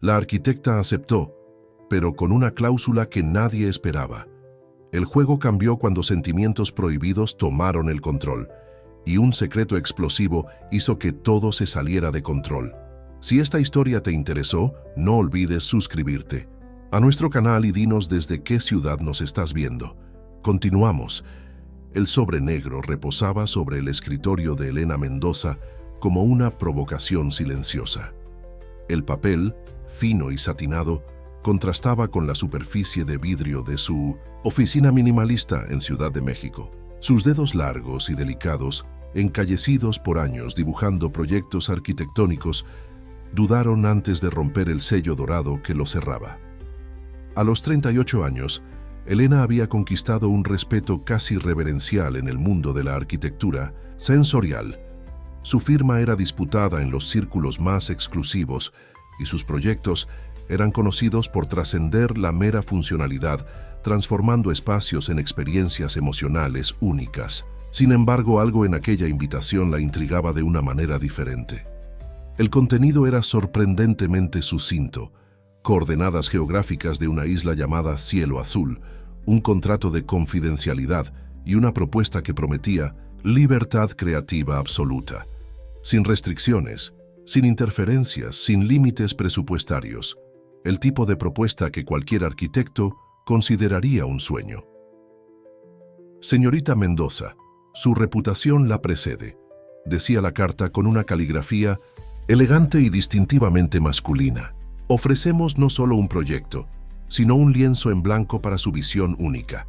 La arquitecta aceptó, pero con una cláusula que nadie esperaba. El juego cambió cuando sentimientos prohibidos tomaron el control, y un secreto explosivo hizo que todo se saliera de control. Si esta historia te interesó, no olvides suscribirte a nuestro canal y dinos desde qué ciudad nos estás viendo. Continuamos. El sobre negro reposaba sobre el escritorio de Elena Mendoza como una provocación silenciosa. El papel, fino y satinado, contrastaba con la superficie de vidrio de su oficina minimalista en Ciudad de México. Sus dedos largos y delicados, encallecidos por años dibujando proyectos arquitectónicos, dudaron antes de romper el sello dorado que lo cerraba. A los 38 años, Elena había conquistado un respeto casi reverencial en el mundo de la arquitectura sensorial. Su firma era disputada en los círculos más exclusivos y sus proyectos eran conocidos por trascender la mera funcionalidad, transformando espacios en experiencias emocionales únicas. Sin embargo, algo en aquella invitación la intrigaba de una manera diferente. El contenido era sorprendentemente sucinto: coordenadas geográficas de una isla llamada Cielo Azul, un contrato de confidencialidad y una propuesta que prometía libertad creativa absoluta, sin restricciones, sin interferencias, sin límites presupuestarios. El tipo de propuesta que cualquier arquitecto consideraría un sueño. Señorita Mendoza, su reputación la precede, decía la carta con una caligrafía elegante y distintivamente masculina. Ofrecemos no solo un proyecto, sino un lienzo en blanco para su visión única.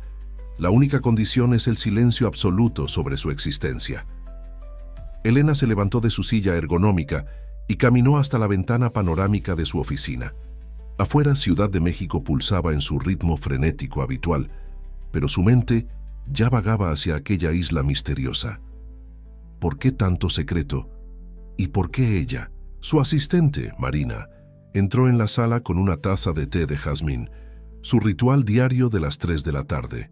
La única condición es el silencio absoluto sobre su existencia. Elena se levantó de su silla ergonómica y caminó hasta la ventana panorámica de su oficina. Afuera, Ciudad de México pulsaba en su ritmo frenético habitual, pero su mente ya vagaba hacia aquella isla misteriosa. ¿Por qué tanto secreto? ¿Y por qué ella? Su asistente, Marina, entró en la sala con una taza de té de jazmín, su ritual diario de las 3 de la tarde.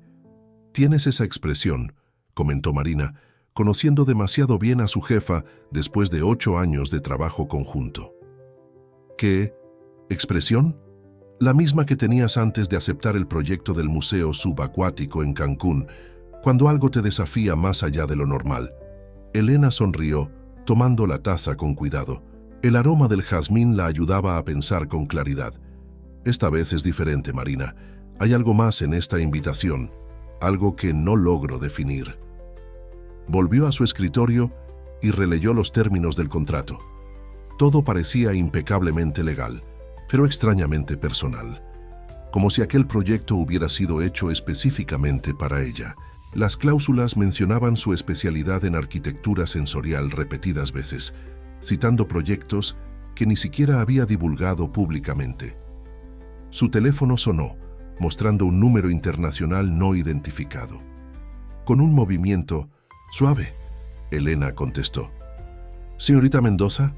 «Tienes esa expresión», comentó Marina, conociendo demasiado bien a su jefa después de 8 años de trabajo conjunto. «¿Qué expresión?» «La misma que tenías antes de aceptar el proyecto del Museo Subacuático en Cancún, cuando algo te desafía más allá de lo normal». Elena sonrió, tomando la taza con cuidado. El aroma del jazmín la ayudaba a pensar con claridad. «Esta vez es diferente, Marina. Hay algo más en esta invitación, algo que no logro definir». Volvió a su escritorio y releyó los términos del contrato. Todo parecía impecablemente legal, pero extrañamente personal, como si aquel proyecto hubiera sido hecho específicamente para ella. Las cláusulas mencionaban su especialidad en arquitectura sensorial repetidas veces, citando proyectos que ni siquiera había divulgado públicamente. Su teléfono sonó, mostrando un número internacional no identificado. Con un movimiento suave, Elena contestó. «Señorita Mendoza».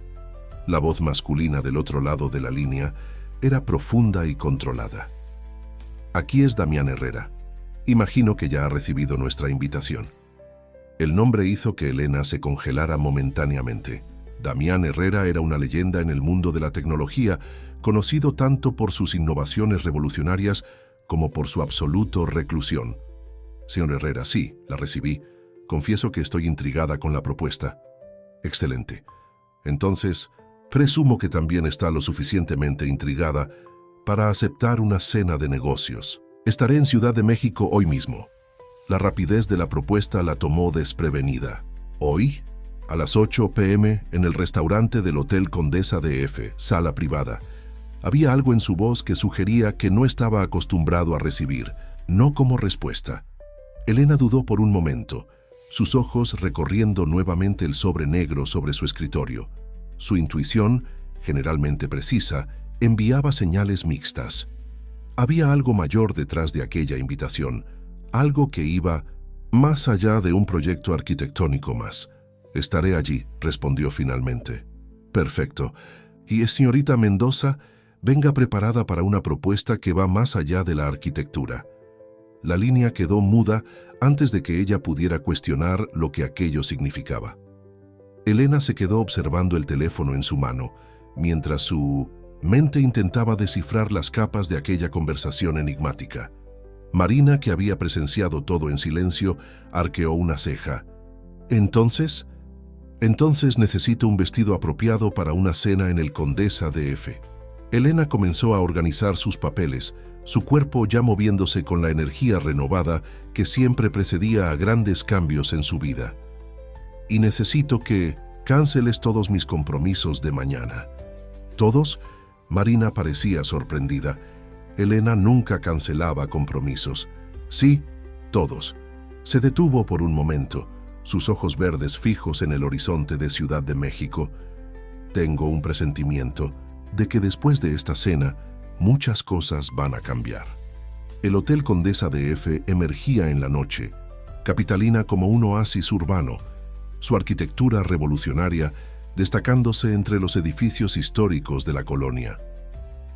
La voz masculina del otro lado de la línea era profunda y controlada. «Aquí es Damián Herrera. Imagino que ya ha recibido nuestra invitación». El nombre hizo que Elena se congelara momentáneamente. Damián Herrera era una leyenda en el mundo de la tecnología, conocido tanto por sus innovaciones revolucionarias como por su absoluto reclusión. «Señor Herrera, sí, la recibí. Confieso que estoy intrigada con la propuesta». «Excelente. Entonces, presumo que también está lo suficientemente intrigada para aceptar una cena de negocios. Estaré en Ciudad de México hoy mismo». La rapidez de la propuesta la tomó desprevenida. «¿Hoy?» A las 8 p.m. en el restaurante del Hotel Condesa DF, sala privada. Había algo en su voz que sugería que no estaba acostumbrado a recibir, no como respuesta. Elena dudó por un momento, sus ojos recorriendo nuevamente el sobre negro sobre su escritorio. Su intuición, generalmente precisa, enviaba señales mixtas. Había algo mayor detrás de aquella invitación, algo que iba más allá de un proyecto arquitectónico más. «Estaré allí», respondió finalmente. «Perfecto. Y señorita Mendoza, venga preparada para una propuesta que va más allá de la arquitectura». La línea quedó muda antes de que ella pudiera cuestionar lo que aquello significaba. Elena se quedó observando el teléfono en su mano, mientras su mente intentaba descifrar las capas de aquella conversación enigmática. Marina, que había presenciado todo en silencio, arqueó una ceja. Entonces necesito un vestido apropiado para una cena en el Condesa DF. Elena comenzó a organizar sus papeles, su cuerpo ya moviéndose con la energía renovada que siempre precedía a grandes cambios en su vida. Y necesito que canceles todos mis compromisos de mañana. ¿Todos? Marina parecía sorprendida. Elena nunca cancelaba compromisos. Sí, todos. Se detuvo por un momento, sus ojos verdes fijos en el horizonte de Ciudad de México. Tengo un presentimiento de que después de esta cena, muchas cosas van a cambiar. El Hotel Condesa DF emergía en la noche, capitalina como un oasis urbano, su arquitectura revolucionaria destacándose entre los edificios históricos de la colonia.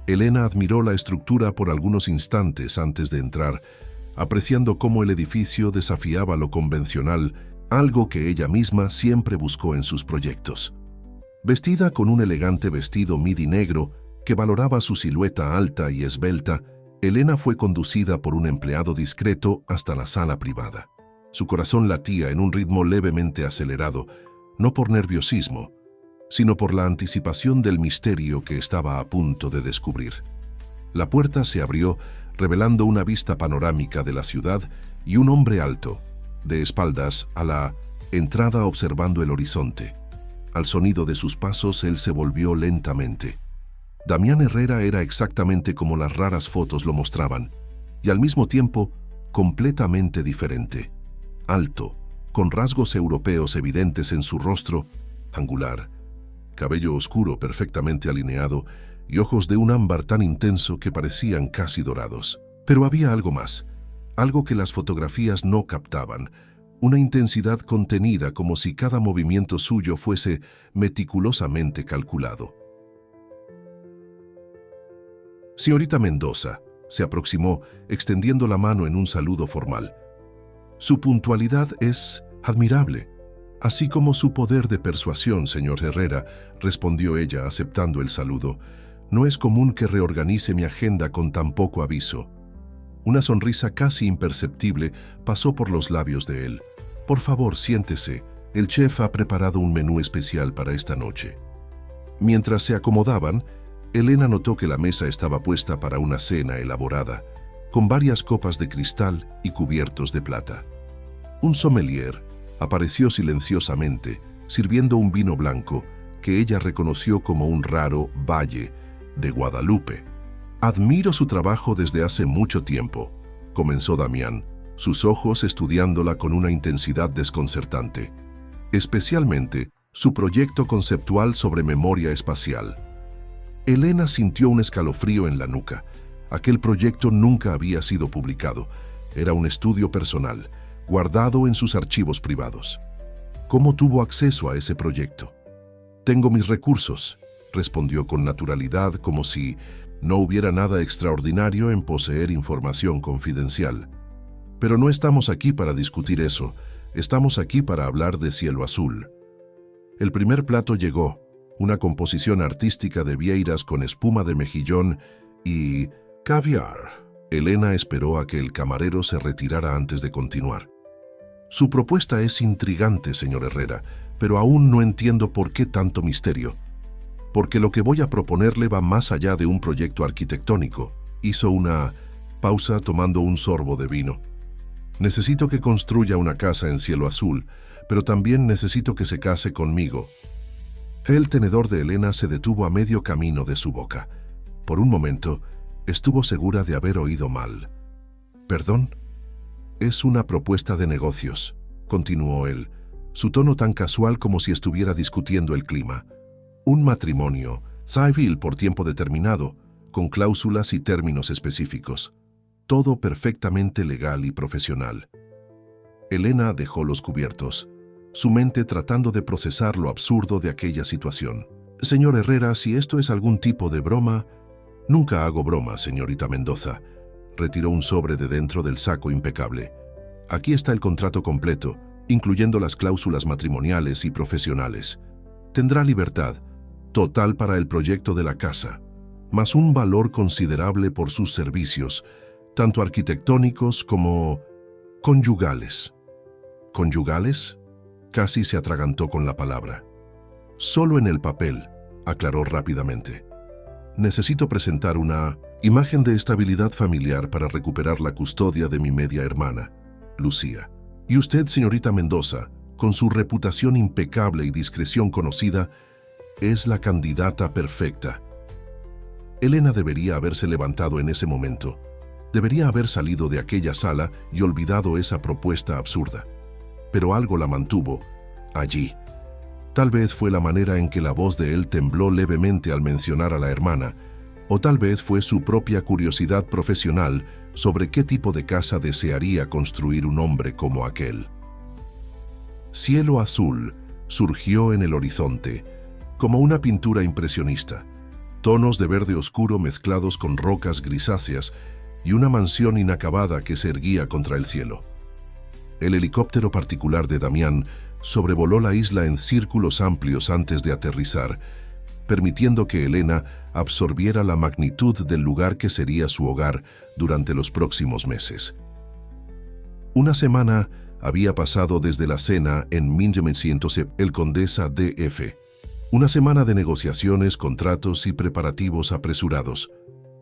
Elena admiró la estructura por algunos instantes antes de entrar, apreciando cómo el edificio desafiaba lo convencional, algo que ella misma siempre buscó en sus proyectos. Vestida con un elegante vestido midi negro que valoraba su silueta alta y esbelta, Elena fue conducida por un empleado discreto hasta la sala privada. Su corazón latía en un ritmo levemente acelerado, no por nerviosismo, sino por la anticipación del misterio que estaba a punto de descubrir. La puerta se abrió, revelando una vista panorámica de la ciudad y un hombre alto, de espaldas a la entrada observando el horizonte. Al sonido de sus pasos, él se volvió lentamente. Damián Herrera era exactamente como las raras fotos lo mostraban, y al mismo tiempo completamente diferente. Alto, con rasgos europeos evidentes en su rostro, angular, cabello oscuro perfectamente alineado y ojos de un ámbar tan intenso que parecían casi dorados. Pero había algo más, algo que las fotografías no captaban, una intensidad contenida como si cada movimiento suyo fuese meticulosamente calculado. Señorita Mendoza, se aproximó, extendiendo la mano en un saludo formal. Su puntualidad es admirable, así como su poder de persuasión, señor Herrera, respondió ella aceptando el saludo. No es común que reorganice mi agenda con tan poco aviso. Una sonrisa casi imperceptible pasó por los labios de él. Por favor, siéntese. El chef ha preparado un menú especial para esta noche. Mientras se acomodaban, Elena notó que la mesa estaba puesta para una cena elaborada, con varias copas de cristal y cubiertos de plata. Un sommelier apareció silenciosamente, sirviendo un vino blanco que ella reconoció como un raro Valle de Guadalupe. Admiro su trabajo desde hace mucho tiempo, comenzó Damián, sus ojos estudiándola con una intensidad desconcertante. Especialmente su proyecto conceptual sobre memoria espacial. Elena sintió un escalofrío en la nuca. Aquel proyecto nunca había sido publicado. Era un estudio personal, guardado en sus archivos privados. ¿Cómo tuvo acceso a ese proyecto? Tengo mis recursos, respondió con naturalidad, como si no hubiera nada extraordinario en poseer información confidencial. Pero no estamos aquí para discutir eso, estamos aquí para hablar de Cielo Azul. El primer plato llegó, una composición artística de vieiras con espuma de mejillón y caviar. Elena esperó a que el camarero se retirara antes de continuar. Su propuesta es intrigante, señor Herrera, pero aún no entiendo por qué tanto misterio. Porque lo que voy a proponerle va más allá de un proyecto arquitectónico. Hizo una pausa tomando un sorbo de vino. Necesito que construya una casa en Cielo Azul, pero también necesito que se case conmigo. El tenedor de Elena se detuvo a medio camino de su boca. Por un momento, estuvo segura de haber oído mal. ¿Perdón? Es una propuesta de negocios, continuó él, su tono tan casual como si estuviera discutiendo el clima. Un matrimonio, civil por tiempo determinado, con cláusulas y términos específicos. Todo perfectamente legal y profesional. Elena dejó los cubiertos, su mente tratando de procesar lo absurdo de aquella situación. Señor Herrera, si esto es algún tipo de broma... Nunca hago broma, señorita Mendoza. Retiró un sobre de dentro del saco impecable. Aquí está el contrato completo, incluyendo las cláusulas matrimoniales y profesionales. Tendrá libertad total para el proyecto de la casa. más un valor considerable por sus servicios, tanto arquitectónicos como conyugales. ¿Conyugales? Casi se atragantó con la palabra. Solo en el papel, aclaró rápidamente. Necesito presentar una imagen de estabilidad familiar para recuperar la custodia de mi media hermana, Lucía. Y usted, señorita Mendoza, con su reputación impecable y discreción conocida, es la candidata perfecta. Elena debería haberse levantado en ese momento. Debería haber salido de aquella sala y olvidado esa propuesta absurda. Pero algo la mantuvo allí. Tal vez fue la manera en que la voz de él tembló levemente al mencionar a la hermana, o tal vez fue su propia curiosidad profesional sobre qué tipo de casa desearía construir un hombre como aquel. Cielo azul surgió en el horizonte, como una pintura impresionista, tonos de verde oscuro mezclados con rocas grisáceas y una mansión inacabada que se erguía contra el cielo. El helicóptero particular de Damián sobrevoló la isla en círculos amplios antes de aterrizar, permitiendo que Elena absorbiera la magnitud del lugar que sería su hogar durante los próximos meses. Una semana había pasado desde la cena en 1900 el Condesa D.F. Una semana de negociaciones, contratos y preparativos apresurados.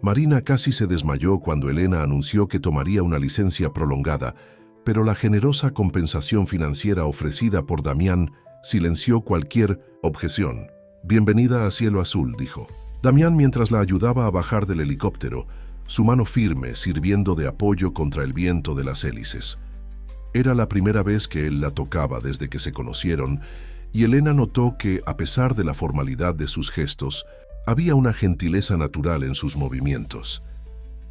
Marina casi se desmayó cuando Elena anunció que tomaría una licencia prolongada, pero la generosa compensación financiera ofrecida por Damián silenció cualquier objeción. «Bienvenida a Cielo Azul», dijo. Damián, mientras la ayudaba a bajar del helicóptero, su mano firme sirviendo de apoyo contra el viento de las hélices. Era la primera vez que él la tocaba desde que se conocieron, y Elena notó que, a pesar de la formalidad de sus gestos, había una gentileza natural en sus movimientos.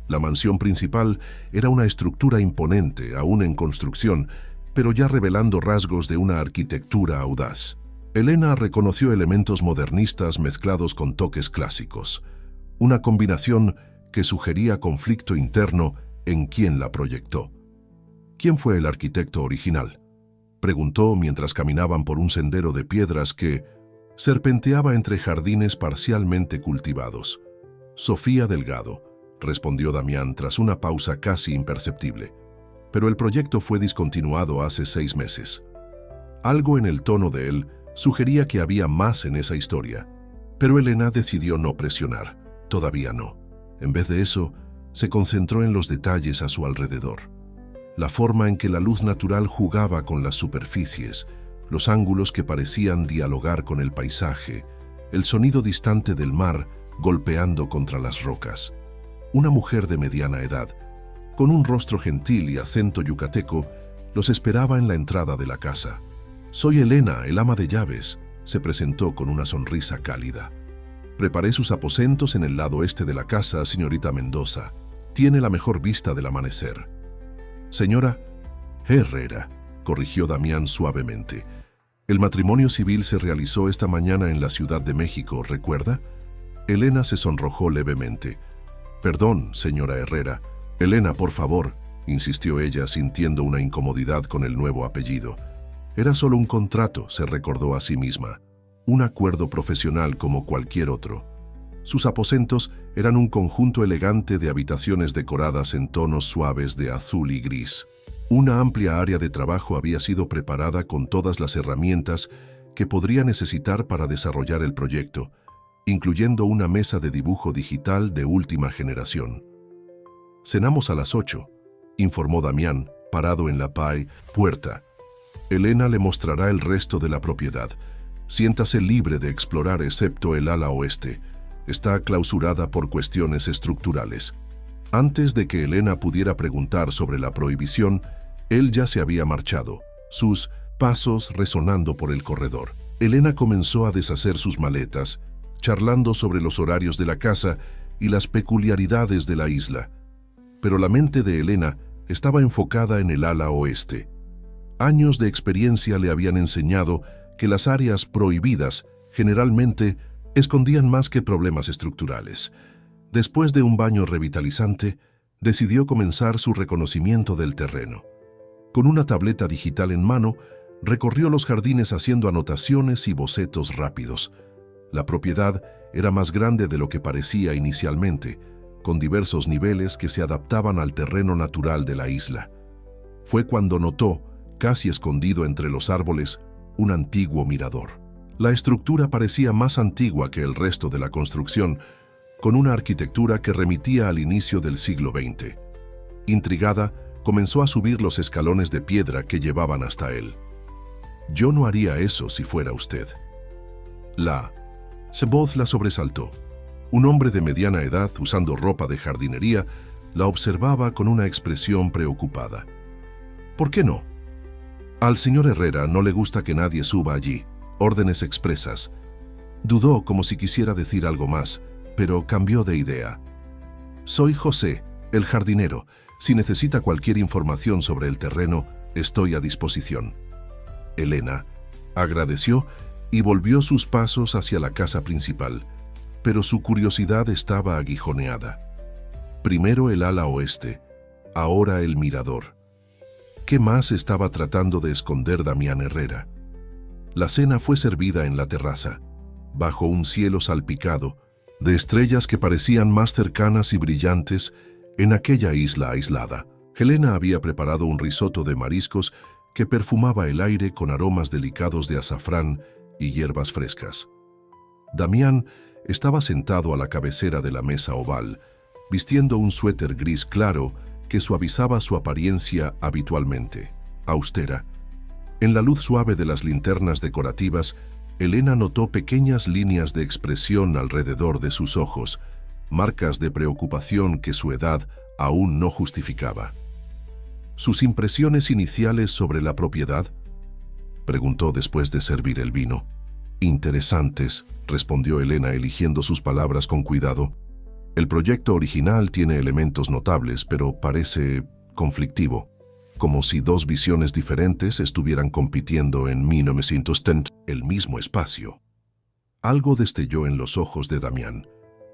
La mansión principal era una estructura imponente, aún en construcción, pero ya revelando rasgos de una arquitectura audaz. Elena reconoció elementos modernistas mezclados con toques clásicos, una combinación que sugería conflicto interno en quien la proyectó. ¿Quién fue el arquitecto original?, preguntó mientras caminaban por un sendero de piedras que serpenteaba entre jardines parcialmente cultivados. Sofía Delgado, respondió Damián tras una pausa casi imperceptible. Pero el proyecto fue discontinuado hace 6 meses. Algo en el tono de él sugería que había más en esa historia, pero Elena decidió no presionar, todavía no. En vez de eso, se concentró en los detalles a su alrededor. La forma en que la luz natural jugaba con las superficies, los ángulos que parecían dialogar con el paisaje, el sonido distante del mar golpeando contra las rocas. Una mujer de mediana edad, con un rostro gentil y acento yucateco, los esperaba en la entrada de la casa. «Soy Elena, el ama de llaves», se presentó con una sonrisa cálida. «Preparé sus aposentos en el lado este de la casa, señorita Mendoza. Tiene la mejor vista del amanecer». «Señora Herrera», corrigió Damián suavemente. «El matrimonio civil se realizó esta mañana en la Ciudad de México, ¿recuerda?» Elena se sonrojó levemente. «Perdón, señora Herrera». «Elena, por favor», insistió ella, sintiendo una incomodidad con el nuevo apellido. «Era solo un contrato», se recordó a sí misma. «Un acuerdo profesional como cualquier otro». Sus aposentos eran un conjunto elegante de habitaciones decoradas en tonos suaves de azul y gris. Una amplia área de trabajo había sido preparada con todas las herramientas que podría necesitar para desarrollar el proyecto, incluyendo una mesa de dibujo digital de última generación. «Cenamos a las 8», informó Damián, parado en la puerta. «Elena le mostrará el resto de la propiedad. Siéntase libre de explorar excepto el ala oeste. Está clausurada por cuestiones estructurales». Antes de que Elena pudiera preguntar sobre la prohibición, él ya se había marchado, sus pasos resonando por el corredor. Elena comenzó a deshacer sus maletas, charlando sobre los horarios de la casa y las peculiaridades de la isla. Pero la mente de Elena estaba enfocada en el ala oeste. Años de experiencia le habían enseñado que las áreas prohibidas generalmente escondían más que problemas estructurales. Después de un baño revitalizante, decidió comenzar su reconocimiento del terreno. Con una tableta digital en mano, recorrió los jardines haciendo anotaciones y bocetos rápidos. La propiedad era más grande de lo que parecía inicialmente, con diversos niveles que se adaptaban al terreno natural de la isla. Fue cuando notó, casi escondido entre los árboles, un antiguo mirador. La estructura parecía más antigua que el resto de la construcción, con una arquitectura que remitía al inicio del siglo XX. Intrigada, comenzó a subir los escalones de piedra que llevaban hasta él. «Yo no haría eso si fuera usted». Su voz la sobresaltó. Un hombre de mediana edad, usando ropa de jardinería, la observaba con una expresión preocupada. «¿Por qué no? Al señor Herrera no le gusta que nadie suba allí. Órdenes expresas». Dudó como si quisiera decir algo más, pero cambió de idea. «Soy José, el jardinero. Si necesita cualquier información sobre el terreno, estoy a disposición». Elena agradeció y volvió sus pasos hacia la casa principal, pero su curiosidad estaba aguijoneada. Primero el ala oeste, ahora el mirador. ¿Qué más estaba tratando de esconder Damián Herrera? La cena fue servida en la terraza, bajo un cielo salpicado de estrellas que parecían más cercanas y brillantes en aquella isla aislada. Helena había preparado un risotto de mariscos que perfumaba el aire con aromas delicados de azafrán y hierbas frescas. Damián estaba sentado a la cabecera de la mesa oval, vistiendo un suéter gris claro que suavizaba su apariencia habitualmente, austera. En la luz suave de las linternas decorativas, Elena notó pequeñas líneas de expresión alrededor de sus ojos, marcas de preocupación que su edad aún no justificaba. ¿Sus impresiones iniciales sobre la propiedad?, preguntó después de servir el vino. «Interesantes», respondió Elena eligiendo sus palabras con cuidado. «El proyecto original tiene elementos notables, pero parece conflictivo, como si dos visiones diferentes estuvieran compitiendo en 1910, el mismo espacio». Algo destelló en los ojos de Damián.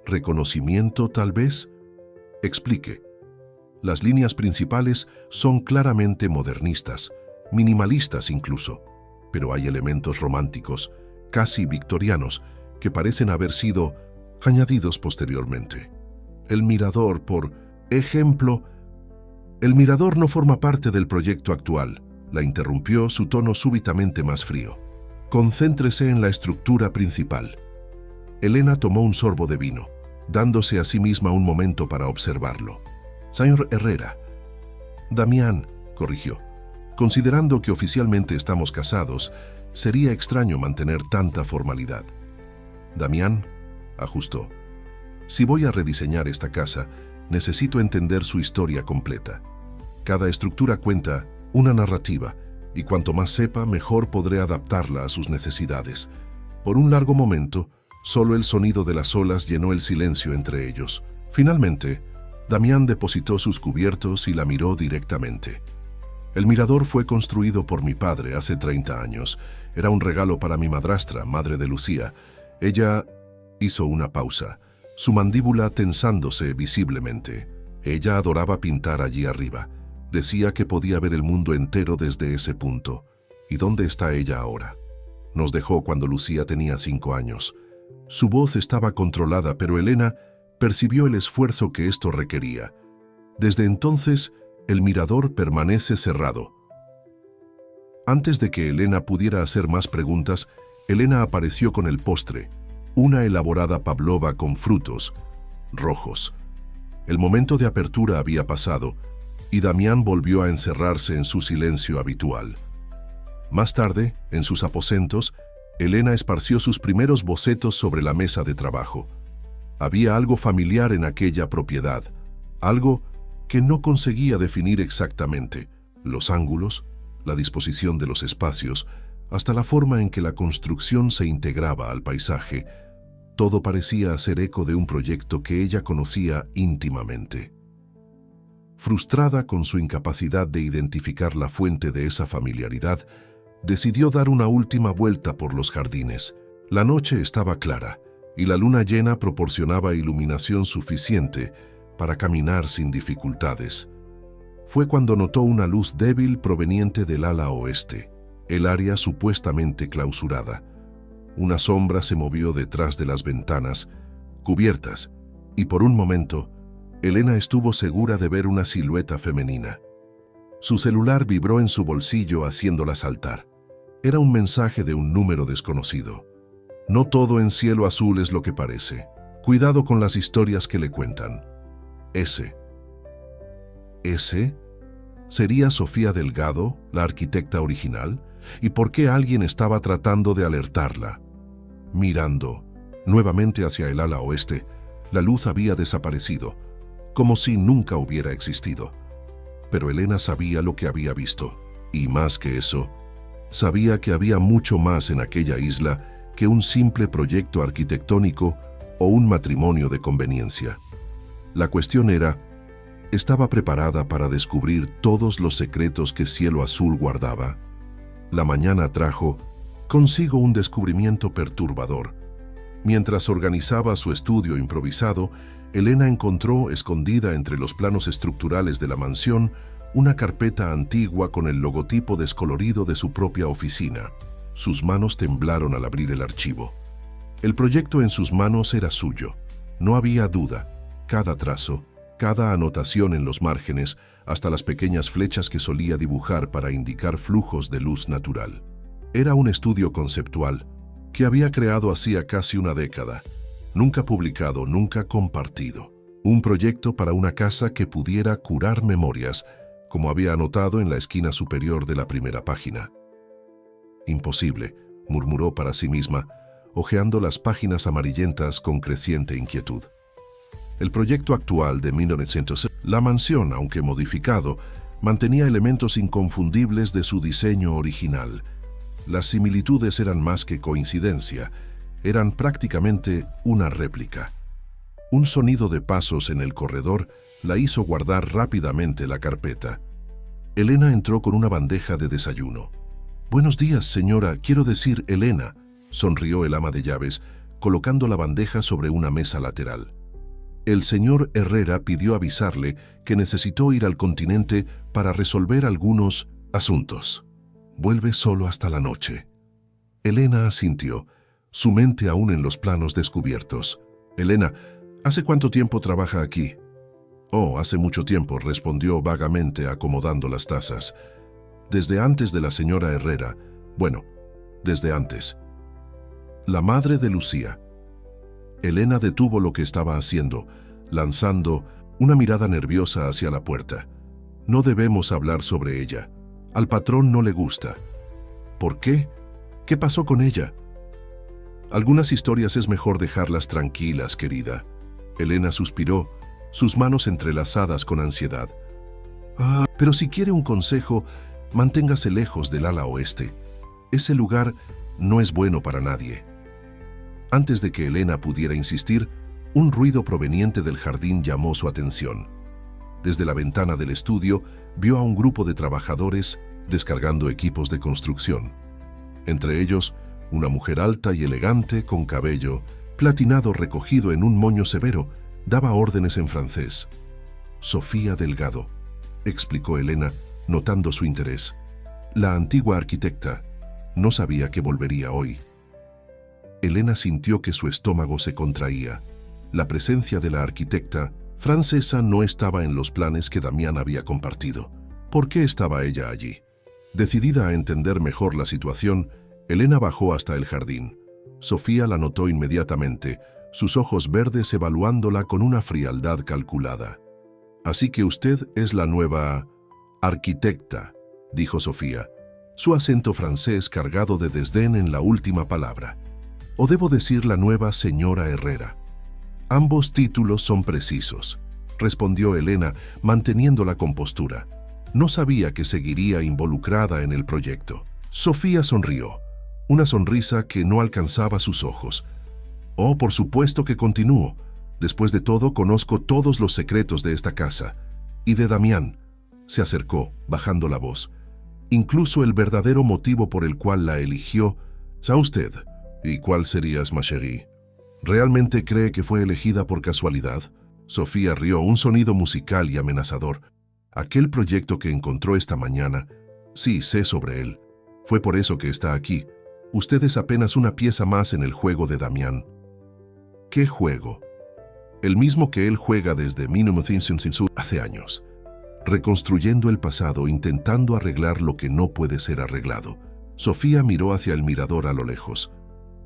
¿Reconocimiento, tal vez? «Explique». Las líneas principales son claramente modernistas, minimalistas incluso, pero hay elementos románticos, casi victorianos, que parecen haber sido añadidos posteriormente. El mirador, por ejemplo. «El mirador no forma parte del proyecto actual», la interrumpió su tono súbitamente más frío. «Concéntrese en la estructura principal». Elena tomó un sorbo de vino, dándose a sí misma un momento para observarlo. «Señor Herrera». «Damián», corrigió. «Considerando que oficialmente estamos casados, sería extraño mantener tanta formalidad». «Damián», ajustó. «Si voy a rediseñar esta casa, necesito entender su historia completa. Cada estructura cuenta una narrativa, y cuanto más sepa, mejor podré adaptarla a sus necesidades». Por un largo momento, solo el sonido de las olas llenó el silencio entre ellos. Finalmente, Damián depositó sus cubiertos y la miró directamente. «El mirador fue construido por mi padre hace 30 años. Era un regalo para mi madrastra, madre de Lucía. Ella...» hizo una pausa, su mandíbula tensándose visiblemente. Ella adoraba pintar allí arriba. Decía que podía ver el mundo entero desde ese punto. ¿Y dónde está ella ahora? Nos dejó cuando Lucía tenía 5 años. Su voz estaba controlada, pero Elena percibió el esfuerzo que esto requería. Desde entonces, el mirador permanece cerrado. Antes de que Elena pudiera hacer más preguntas, Elena apareció con el postre, una elaborada pavlova con frutos rojos. El momento de apertura había pasado, y Damián volvió a encerrarse en su silencio habitual. Más tarde, en sus aposentos, Elena esparció sus primeros bocetos sobre la mesa de trabajo. Había algo familiar en aquella propiedad, algo que no conseguía definir exactamente: los ángulos, la disposición de los espacios, hasta la forma en que la construcción se integraba al paisaje. Todo parecía hacer eco de un proyecto que ella conocía íntimamente. Frustrada con su incapacidad de identificar la fuente de esa familiaridad, decidió dar una última vuelta por los jardines. La noche estaba clara, y la luna llena proporcionaba iluminación suficiente para caminar sin dificultades. Fue cuando notó una luz débil proveniente del ala oeste, el área supuestamente clausurada. Una sombra se movió detrás de las ventanas, cubiertas, y por un momento, Elena estuvo segura de ver una silueta femenina. Su celular vibró en su bolsillo haciéndola saltar. Era un mensaje de un número desconocido. No todo en cielo azul es lo que parece. Cuidado con las historias que le cuentan. ¿Ese sería Sofía Delgado, la arquitecta original? ¿Y por qué alguien estaba tratando de alertarla? Mirando nuevamente hacia el ala oeste, la luz había desaparecido, como si nunca hubiera existido. Pero Elena sabía lo que había visto, y más que eso, sabía que había mucho más en aquella isla que un simple proyecto arquitectónico o un matrimonio de conveniencia. La cuestión era, ¿estaba preparada para descubrir todos los secretos que Cielo Azul guardaba? La mañana trajo consigo un descubrimiento perturbador. Mientras organizaba su estudio improvisado, Elena encontró, escondida entre los planos estructurales de la mansión, una carpeta antigua con el logotipo descolorido de su propia oficina. Sus manos temblaron al abrir el archivo. El proyecto en sus manos era suyo. No había duda. Cada trazo, cada anotación en los márgenes, hasta las pequeñas flechas que solía dibujar para indicar flujos de luz natural. Era un estudio conceptual que había creado hacía casi una década, nunca publicado, nunca compartido. Un proyecto para una casa que pudiera curar memorias, como había anotado en la esquina superior de la primera página. Imposible, murmuró para sí misma, hojeando las páginas amarillentas con creciente inquietud. El proyecto actual de 1900, la mansión, aunque modificado, mantenía elementos inconfundibles de su diseño original. Las similitudes eran más que coincidencia, eran prácticamente una réplica. Un sonido de pasos en el corredor la hizo guardar rápidamente la carpeta. Elena entró con una bandeja de desayuno. «Buenos días, señora, quiero decir Elena», sonrió el ama de llaves, colocando la bandeja sobre una mesa lateral. El señor Herrera pidió avisarle que necesitó ir al continente para resolver algunos asuntos. Vuelve solo hasta la noche. Elena asintió, su mente aún en los planos descubiertos. «Elena, ¿hace cuánto tiempo trabaja aquí?» «Oh, hace mucho tiempo», respondió vagamente acomodando las tazas. «Desde antes de la señora Herrera. Bueno, desde antes». La madre de Lucía. Elena detuvo lo que estaba haciendo, lanzando una mirada nerviosa hacia la puerta. «No debemos hablar sobre ella. Al patrón no le gusta». «¿Por qué? ¿Qué pasó con ella?» «Algunas historias es mejor dejarlas tranquilas, querida». Elena suspiró, sus manos entrelazadas con ansiedad. «Pero si quiere un consejo, manténgase lejos del ala oeste. Ese lugar no es bueno para nadie». Antes de que Elena pudiera insistir, un ruido proveniente del jardín llamó su atención. Desde la ventana del estudio, vio a un grupo de trabajadores descargando equipos de construcción. Entre ellos, una mujer alta y elegante con cabello platinado recogido en un moño severo, daba órdenes en francés. «Sofía Delgado», explicó Elena, notando su interés. «La antigua arquitecta. No sabía que volvería hoy». Elena sintió que su estómago se contraía. La presencia de la arquitecta francesa no estaba en los planes que Damián había compartido. ¿Por qué estaba ella allí? Decidida a entender mejor la situación, Elena bajó hasta el jardín. Sofía la notó inmediatamente, sus ojos verdes evaluándola con una frialdad calculada. «Así que usted es la nueva arquitecta», dijo Sofía, su acento francés cargado de desdén en la última palabra. «O debo decir la nueva señora Herrera». «Ambos títulos son precisos», respondió Elena, manteniendo la compostura. No sabía que seguiría involucrada en el proyecto. Sofía sonrió, una sonrisa que no alcanzaba sus ojos. «Oh, por supuesto que continúo. Después de todo, conozco todos los secretos de esta casa. Y de Damián», se acercó, bajando la voz. «Incluso el verdadero motivo por el cual la eligió. ¿Sabe usted? ¿Y cuál sería, ma chérie? ¿Realmente cree que fue elegida por casualidad?» Sofía rió, un sonido musical y amenazador. «Aquel proyecto que encontró esta mañana, sí, sé sobre él. Fue por eso que está aquí. Usted es apenas una pieza más en el juego de Damián. ¿Qué juego? El mismo que él juega desde 1900 hace años, reconstruyendo el pasado, intentando arreglar lo que no puede ser arreglado. Sofía miró hacia el mirador a lo lejos.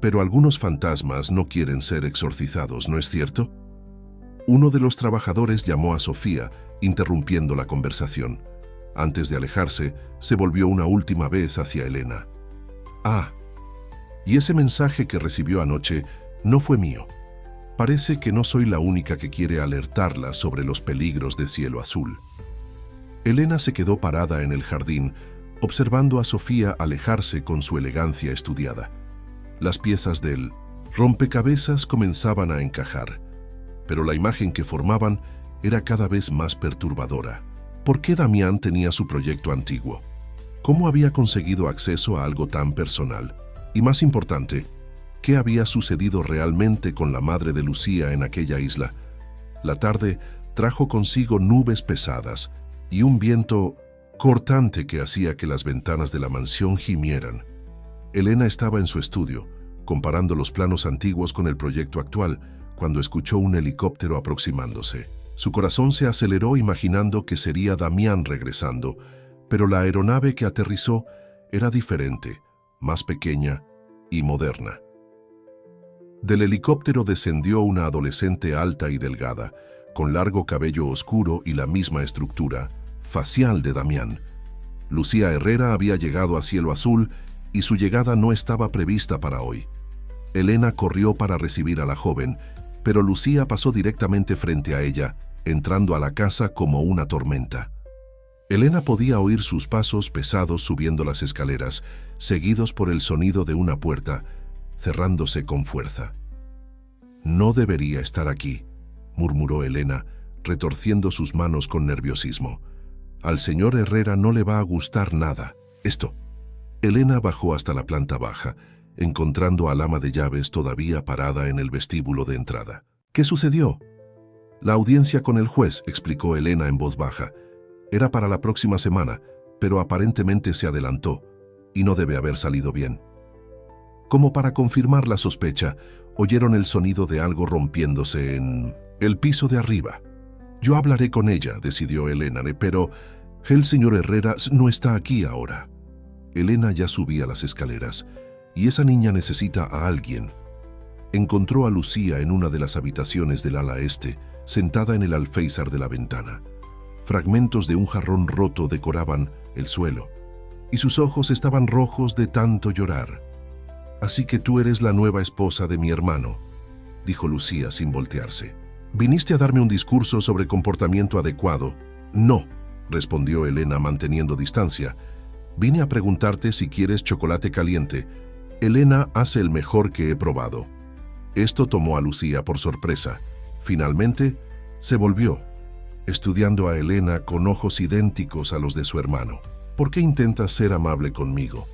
Pero algunos fantasmas no quieren ser exorcizados, ¿no es cierto? Uno de los trabajadores llamó a Sofía, interrumpiendo la conversación. Antes de alejarse, se volvió una última vez hacia Elena. Ah, y ese mensaje que recibió anoche no fue mío. Parece que no soy la única que quiere alertarla sobre los peligros de Cielo Azul. Elena se quedó parada en el jardín, observando a Sofía alejarse con su elegancia estudiada. Las piezas del rompecabezas comenzaban a encajar, pero la imagen que formaban era cada vez más perturbadora. ¿Por qué Damián tenía su proyecto antiguo? ¿Cómo había conseguido acceso a algo tan personal? Y más importante, ¿qué había sucedido realmente con la madre de Lucía en aquella isla? La tarde trajo consigo nubes pesadas y un viento cortante que hacía que las ventanas de la mansión gimieran. Elena estaba en su estudio, comparando los planos antiguos con el proyecto actual, cuando escuchó un helicóptero aproximándose. Su corazón se aceleró imaginando que sería Damián regresando, pero la aeronave que aterrizó era diferente, más pequeña y moderna. Del helicóptero descendió una adolescente alta y delgada, con largo cabello oscuro y la misma estructura facial de Damián. Lucía Herrera había llegado a Cielo Azul y su llegada no estaba prevista para hoy. Elena corrió para recibir a la joven, pero Lucía pasó directamente frente a ella, entrando a la casa como una tormenta. Elena podía oír sus pasos pesados subiendo las escaleras, seguidos por el sonido de una puerta, cerrándose con fuerza. «No debería estar aquí», murmuró Elena, retorciendo sus manos con nerviosismo. «Al señor Herrera no le va a gustar nada. Esto». Elena bajó hasta la planta baja, encontrando al ama de llaves todavía parada en el vestíbulo de entrada. «¿Qué sucedió?» «La audiencia con el juez», explicó Elena en voz baja. «Era para la próxima semana, pero aparentemente se adelantó, y no debe haber salido bien». Como para confirmar la sospecha, oyeron el sonido de algo rompiéndose en el piso de arriba. «Yo hablaré con ella», decidió Elena, «pero el señor Herrera no está aquí ahora». Elena ya subía las escaleras, y esa niña necesita a alguien. Encontró a Lucía en una de las habitaciones del ala este, sentada en el alféizar de la ventana. Fragmentos de un jarrón roto decoraban el suelo, y sus ojos estaban rojos de tanto llorar. «Así que tú eres la nueva esposa de mi hermano», dijo Lucía sin voltearse. «¿Viniste a darme un discurso sobre comportamiento adecuado?» «No», respondió Elena manteniendo distancia. «Vine a preguntarte si quieres chocolate caliente. Elena hace el mejor que he probado». Esto tomó a Lucía por sorpresa. Finalmente, se volvió, estudiando a Elena con ojos idénticos a los de su hermano. «¿Por qué intentas ser amable conmigo?»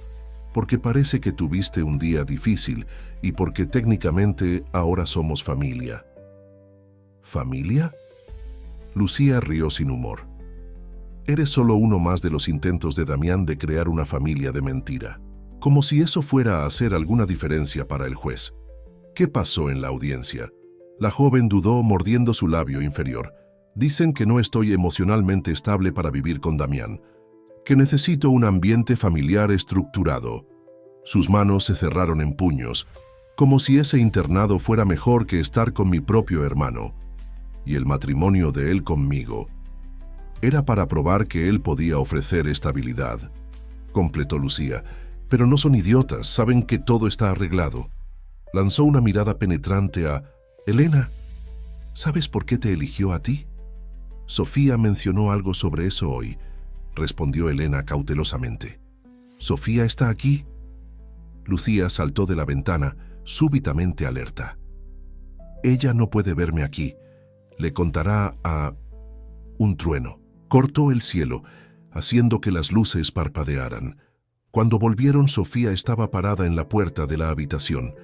«Porque parece que tuviste un día difícil y porque técnicamente ahora somos familia». «¿Familia?» Lucía rió sin humor. «Eres solo uno más de los intentos de Damián de crear una familia de mentira». Como si eso fuera a hacer alguna diferencia para el juez. ¿Qué pasó en la audiencia? La joven dudó mordiendo su labio inferior. «Dicen que no estoy emocionalmente estable para vivir con Damián, que necesito un ambiente familiar estructurado». Sus manos se cerraron en puños, como si ese internado fuera mejor que estar con mi propio hermano. Y el matrimonio de él conmigo era para probar que él podía ofrecer estabilidad, completó Lucía. «Pero no son idiotas, saben que todo está arreglado». Lanzó una mirada penetrante a Elena. «¿Sabes por qué te eligió a ti?» «Sofía mencionó algo sobre eso hoy», respondió Elena cautelosamente. «¿Sofía está aquí?» Lucía saltó de la ventana, súbitamente alerta. «Ella no puede verme aquí. Le contará a...» Un trueno cortó el cielo, haciendo que las luces parpadearan. Cuando volvieron, Sofía estaba parada en la puerta de la habitación.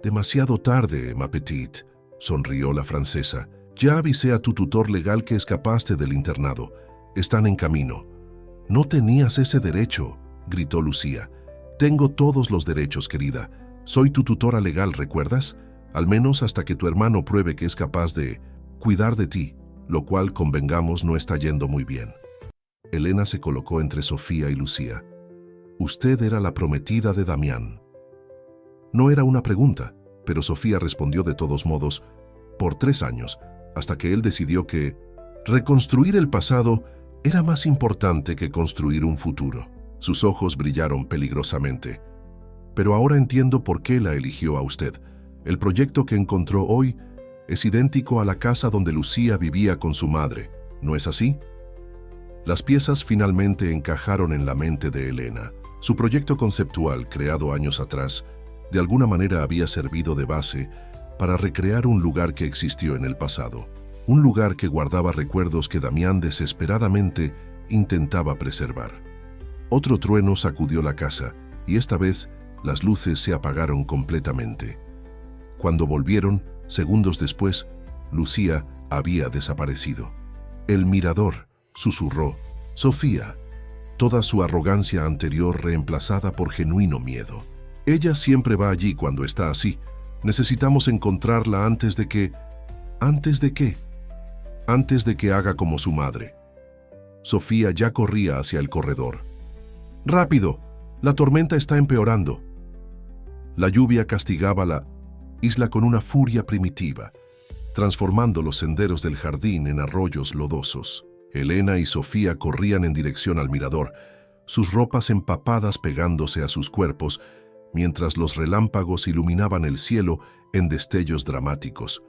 «Demasiado tarde, ma petite», sonrió la francesa. «Ya avisé a tu tutor legal que escapaste del internado. Están en camino». «No tenías ese derecho», gritó Lucía. Tengo todos los derechos, querida. Soy tu tutora legal, ¿recuerdas? Al menos hasta que tu hermano pruebe que es capaz de cuidar de ti, lo cual, convengamos, no está yendo muy bien. Elena se colocó entre Sofía y Lucía. Usted era la prometida de Damián. No era una pregunta, pero Sofía respondió de todos modos, por 3 años, hasta que él decidió que reconstruir el pasado era más importante que construir un futuro. Sus ojos brillaron peligrosamente. Pero ahora entiendo por qué la eligió a usted. El proyecto que encontró hoy es idéntico a la casa donde Lucía vivía con su madre, ¿no es así? Las piezas finalmente encajaron en la mente de Elena. Su proyecto conceptual, creado años atrás, de alguna manera había servido de base para recrear un lugar que existió en el pasado. Un lugar que guardaba recuerdos que Damián desesperadamente intentaba preservar. Otro trueno sacudió la casa y esta vez las luces se apagaron completamente. Cuando volvieron, segundos después, Lucía había desaparecido. El mirador, susurró, Sofía, toda su arrogancia anterior reemplazada por genuino miedo. Ella siempre va allí cuando está así. Necesitamos encontrarla antes de que... ¿Antes de qué? Antes de que haga como su madre. Sofía ya corría hacia el corredor. ¡Rápido! La tormenta está empeorando. La lluvia castigaba la isla con una furia primitiva, transformando los senderos del jardín en arroyos lodosos. Elena y Sofía corrían en dirección al mirador, sus ropas empapadas pegándose a sus cuerpos, mientras los relámpagos iluminaban el cielo en destellos dramáticos.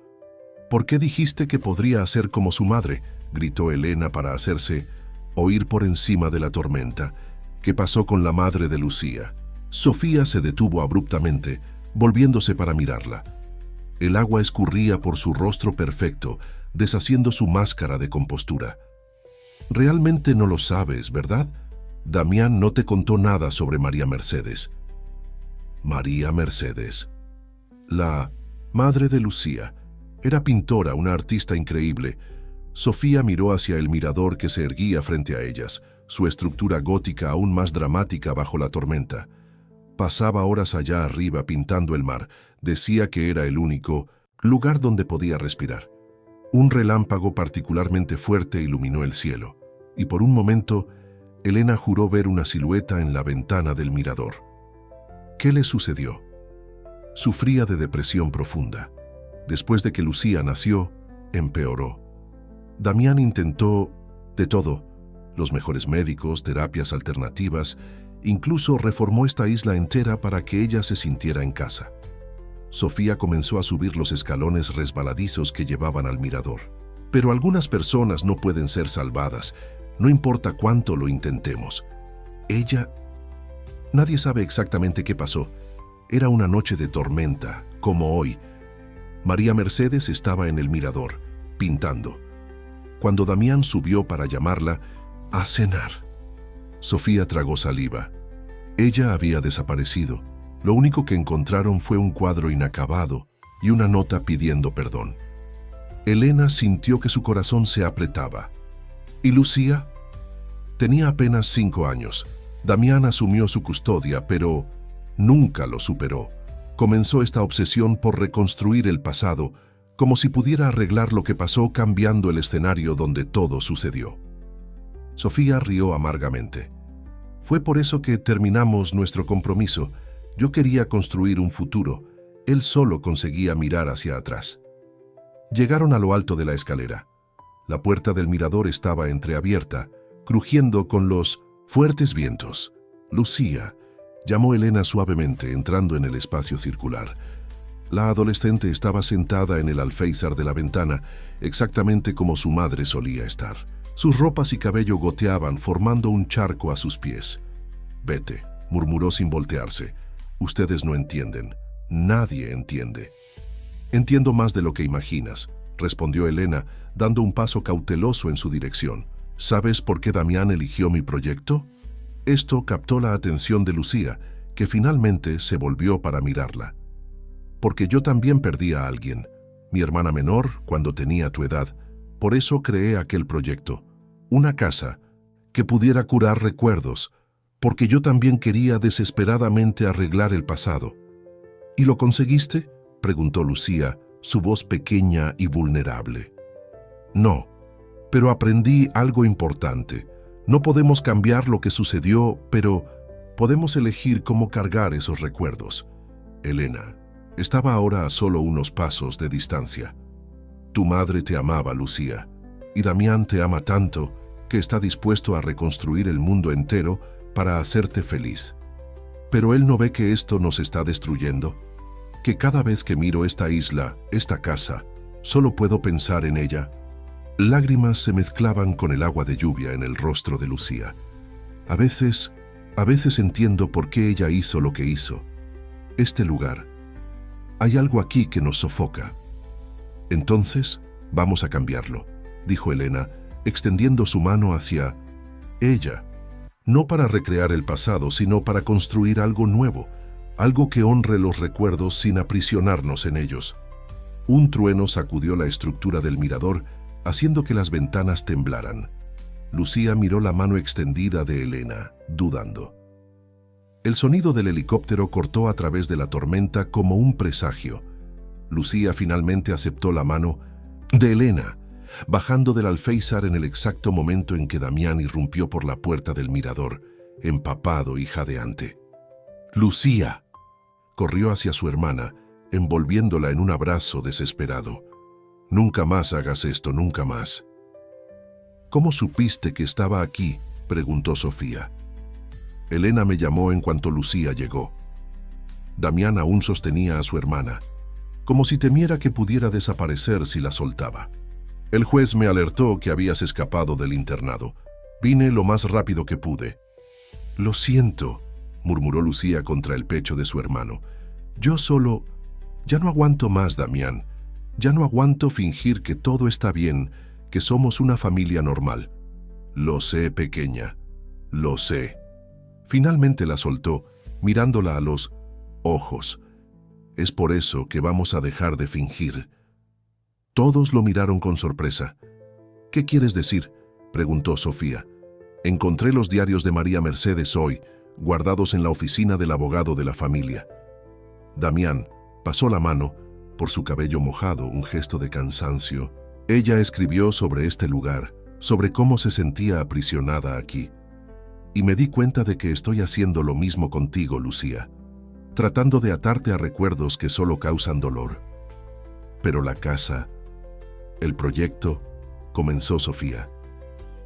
¿Por qué dijiste que podría hacer como su madre?, gritó Elena para hacerse oír por encima de la tormenta. ¿Qué pasó con la madre de Lucía? Sofía se detuvo abruptamente, volviéndose para mirarla. El agua escurría por su rostro perfecto, deshaciendo su máscara de compostura. Realmente no lo sabes, ¿verdad? Damián no te contó nada sobre María Mercedes. María Mercedes. La madre de Lucía. Era pintora, una artista increíble. Sofía miró hacia el mirador que se erguía frente a ellas, su estructura gótica aún más dramática bajo la tormenta. Pasaba horas allá arriba pintando el mar. Decía que era el único lugar donde podía respirar. Un relámpago particularmente fuerte iluminó el cielo, y por un momento, Elena juró ver una silueta en la ventana del mirador. ¿Qué le sucedió? Sufría de depresión profunda. Después de que Lucía nació, empeoró. Damián intentó de todo, los mejores médicos, terapias alternativas, incluso reformó esta isla entera para que ella se sintiera en casa. Sofía comenzó a subir los escalones resbaladizos que llevaban al mirador. Pero algunas personas no pueden ser salvadas, no importa cuánto lo intentemos. Nadie sabe exactamente qué pasó. Era una noche de tormenta, como hoy. María Mercedes estaba en el mirador, pintando. Cuando Damián subió para llamarla a cenar, Sofía tragó saliva. Ella había desaparecido. Lo único que encontraron fue un cuadro inacabado y una nota pidiendo perdón. Elena sintió que su corazón se apretaba. ¿Y Lucía? Tenía apenas 5 años. Damián asumió su custodia, pero nunca lo superó. Comenzó esta obsesión por reconstruir el pasado, como si pudiera arreglar lo que pasó cambiando el escenario donde todo sucedió. Sofía rió amargamente. Fue por eso que terminamos nuestro compromiso. Yo quería construir un futuro. Él solo conseguía mirar hacia atrás. Llegaron a lo alto de la escalera. La puerta del mirador estaba entreabierta, crujiendo con los fuertes vientos. Lucía, llamó Elena suavemente, entrando en el espacio circular. La adolescente estaba sentada en el alféizar de la ventana, exactamente como su madre solía estar. Sus ropas y cabello goteaban, formando un charco a sus pies. «Vete», murmuró sin voltearse. «Ustedes no entienden. Nadie entiende». «Entiendo más de lo que imaginas», respondió Elena, dando un paso cauteloso en su dirección. «¿Sabes por qué Damián eligió mi proyecto?» Esto captó la atención de Lucía, que finalmente se volvió para mirarla. «Porque yo también perdí a alguien, mi hermana menor, cuando tenía tu edad. Por eso creé aquel proyecto. Una casa que pudiera curar recuerdos, porque yo también quería desesperadamente arreglar el pasado. ¿Y lo conseguiste?, preguntó Lucía, su voz pequeña y vulnerable. No, pero aprendí algo importante. No podemos cambiar lo que sucedió, pero podemos elegir cómo cargar esos recuerdos. Elena estaba ahora a solo unos pasos de distancia. Tu madre te amaba, Lucía, y Damián te ama tanto que está dispuesto a reconstruir el mundo entero para hacerte feliz. Pero él no ve que esto nos está destruyendo, que cada vez que miro esta isla, esta casa, solo puedo pensar en ella. Lágrimas se mezclaban con el agua de lluvia en el rostro de Lucía. A veces entiendo por qué ella hizo lo que hizo. Este lugar. Hay algo aquí que nos sofoca. Entonces, vamos a cambiarlo, dijo Elena, extendiendo su mano hacia ella. No para recrear el pasado, sino para construir algo nuevo, algo que honre los recuerdos sin aprisionarnos en ellos. Un trueno sacudió la estructura del mirador, haciendo que las ventanas temblaran. Lucía miró la mano extendida de Elena, dudando. El sonido del helicóptero cortó a través de la tormenta como un presagio. Lucía finalmente aceptó la mano de Elena, bajando del alféizar en el exacto momento en que Damián irrumpió por la puerta del mirador, empapado y jadeante. Lucía corrió hacia su hermana, envolviéndola en un abrazo desesperado. «Nunca más hagas esto, nunca más». «¿Cómo supiste que estaba aquí?», preguntó Sofía. Elena me llamó en cuanto Lucía llegó. Damián aún sostenía a su hermana, como si temiera que pudiera desaparecer si la soltaba. El juez me alertó que habías escapado del internado. Vine lo más rápido que pude. «Lo siento», murmuró Lucía contra el pecho de su hermano. «Yo solo... Ya no aguanto más, Damián. Ya no aguanto fingir que todo está bien, que somos una familia normal». «Lo sé, pequeña. Lo sé». Finalmente la soltó, mirándola a los ojos. «Es por eso que vamos a dejar de fingir». Todos lo miraron con sorpresa. «¿Qué quieres decir?», preguntó Sofía. «Encontré los diarios de María Mercedes hoy, guardados en la oficina del abogado de la familia». Damián pasó la mano por su cabello mojado, un gesto de cansancio. Ella escribió sobre este lugar, sobre cómo se sentía aprisionada aquí. Y me di cuenta de que estoy haciendo lo mismo contigo, Lucía, tratando de atarte a recuerdos que solo causan dolor. Pero la casa, el proyecto, comenzó Sofía.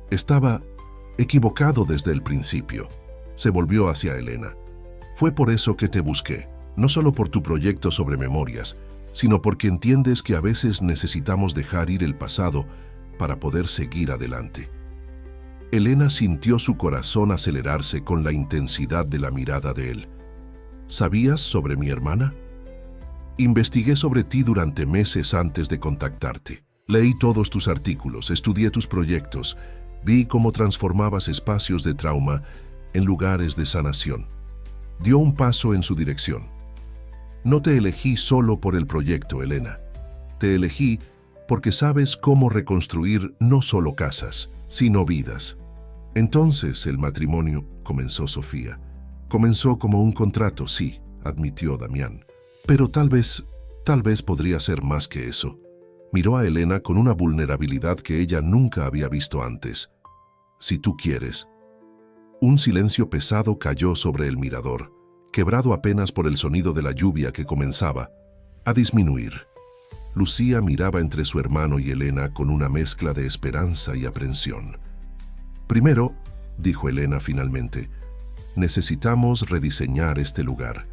Estaba equivocado desde el principio. Se volvió hacia Elena. Fue por eso que te busqué, no solo por tu proyecto sobre memorias, sino porque entiendes que a veces necesitamos dejar ir el pasado para poder seguir adelante. Elena sintió su corazón acelerarse con la intensidad de la mirada de él. ¿Sabías sobre mi hermana? Investigué sobre ti durante meses antes de contactarte. Leí todos tus artículos, estudié tus proyectos, vi cómo transformabas espacios de trauma en lugares de sanación. Dio un paso en su dirección. No te elegí solo por el proyecto, Elena. Te elegí porque sabes cómo reconstruir no solo casas, sino vidas. Entonces el matrimonio, comenzó Sofía. Comenzó como un contrato, sí, admitió Damián. Pero tal vez podría ser más que eso. Miró a Elena con una vulnerabilidad que ella nunca había visto antes. Si tú quieres. Un silencio pesado cayó sobre el mirador, quebrado apenas por el sonido de la lluvia que comenzaba a disminuir. Lucía miraba entre su hermano y Elena con una mezcla de esperanza y aprensión. Primero, dijo Elena finalmente, necesitamos rediseñar este lugar.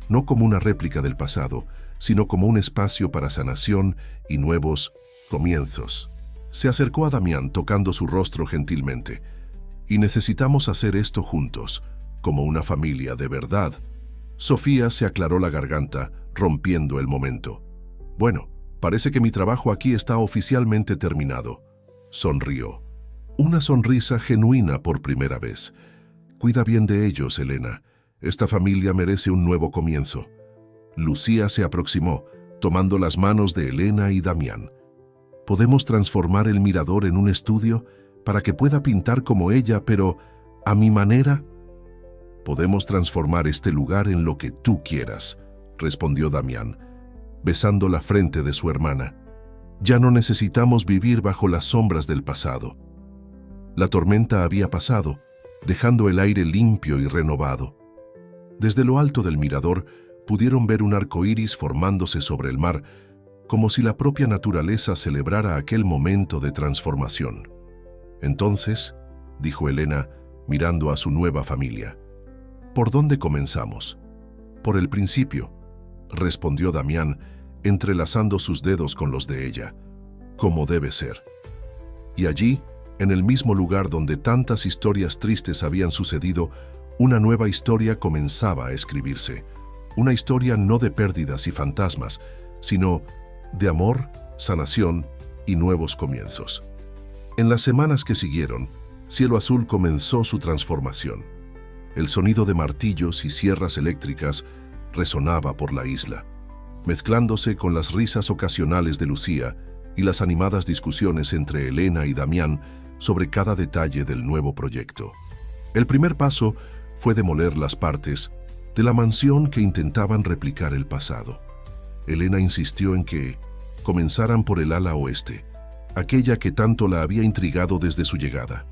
No como una réplica del pasado, sino como un espacio para sanación y nuevos comienzos. Se acercó a Damián tocando su rostro gentilmente. Y necesitamos hacer esto juntos, como una familia de verdad. Sofía se aclaró la garganta, rompiendo el momento. Bueno, parece que mi trabajo aquí está oficialmente terminado. Sonrió. Una sonrisa genuina por primera vez. Cuida bien de ellos, Elena. Esta familia merece un nuevo comienzo. Lucía se aproximó, tomando las manos de Elena y Damián. ¿Podemos transformar el mirador en un estudio para que pueda pintar como ella, pero a mi manera? Podemos transformar este lugar en lo que tú quieras, respondió Damián, besando la frente de su hermana. Ya no necesitamos vivir bajo las sombras del pasado. La tormenta había pasado, dejando el aire limpio y renovado. Desde lo alto del mirador pudieron ver un arco iris formándose sobre el mar, como si la propia naturaleza celebrara aquel momento de transformación. Entonces, dijo Elena, mirando a su nueva familia, ¿por dónde comenzamos? Por el principio, respondió Damián, entrelazando sus dedos con los de ella, como debe ser. Y allí, en el mismo lugar donde tantas historias tristes habían sucedido, una nueva historia comenzaba a escribirse. Una historia no de pérdidas y fantasmas, sino de amor, sanación y nuevos comienzos. En las semanas que siguieron, Cielo Azul comenzó su transformación. El sonido de martillos y sierras eléctricas resonaba por la isla, mezclándose con las risas ocasionales de Lucía y las animadas discusiones entre Elena y Damián sobre cada detalle del nuevo proyecto. El primer paso fue demoler las partes de la mansión que intentaban replicar el pasado. Elena insistió en que comenzaran por el ala oeste, aquella que tanto la había intrigado desde su llegada.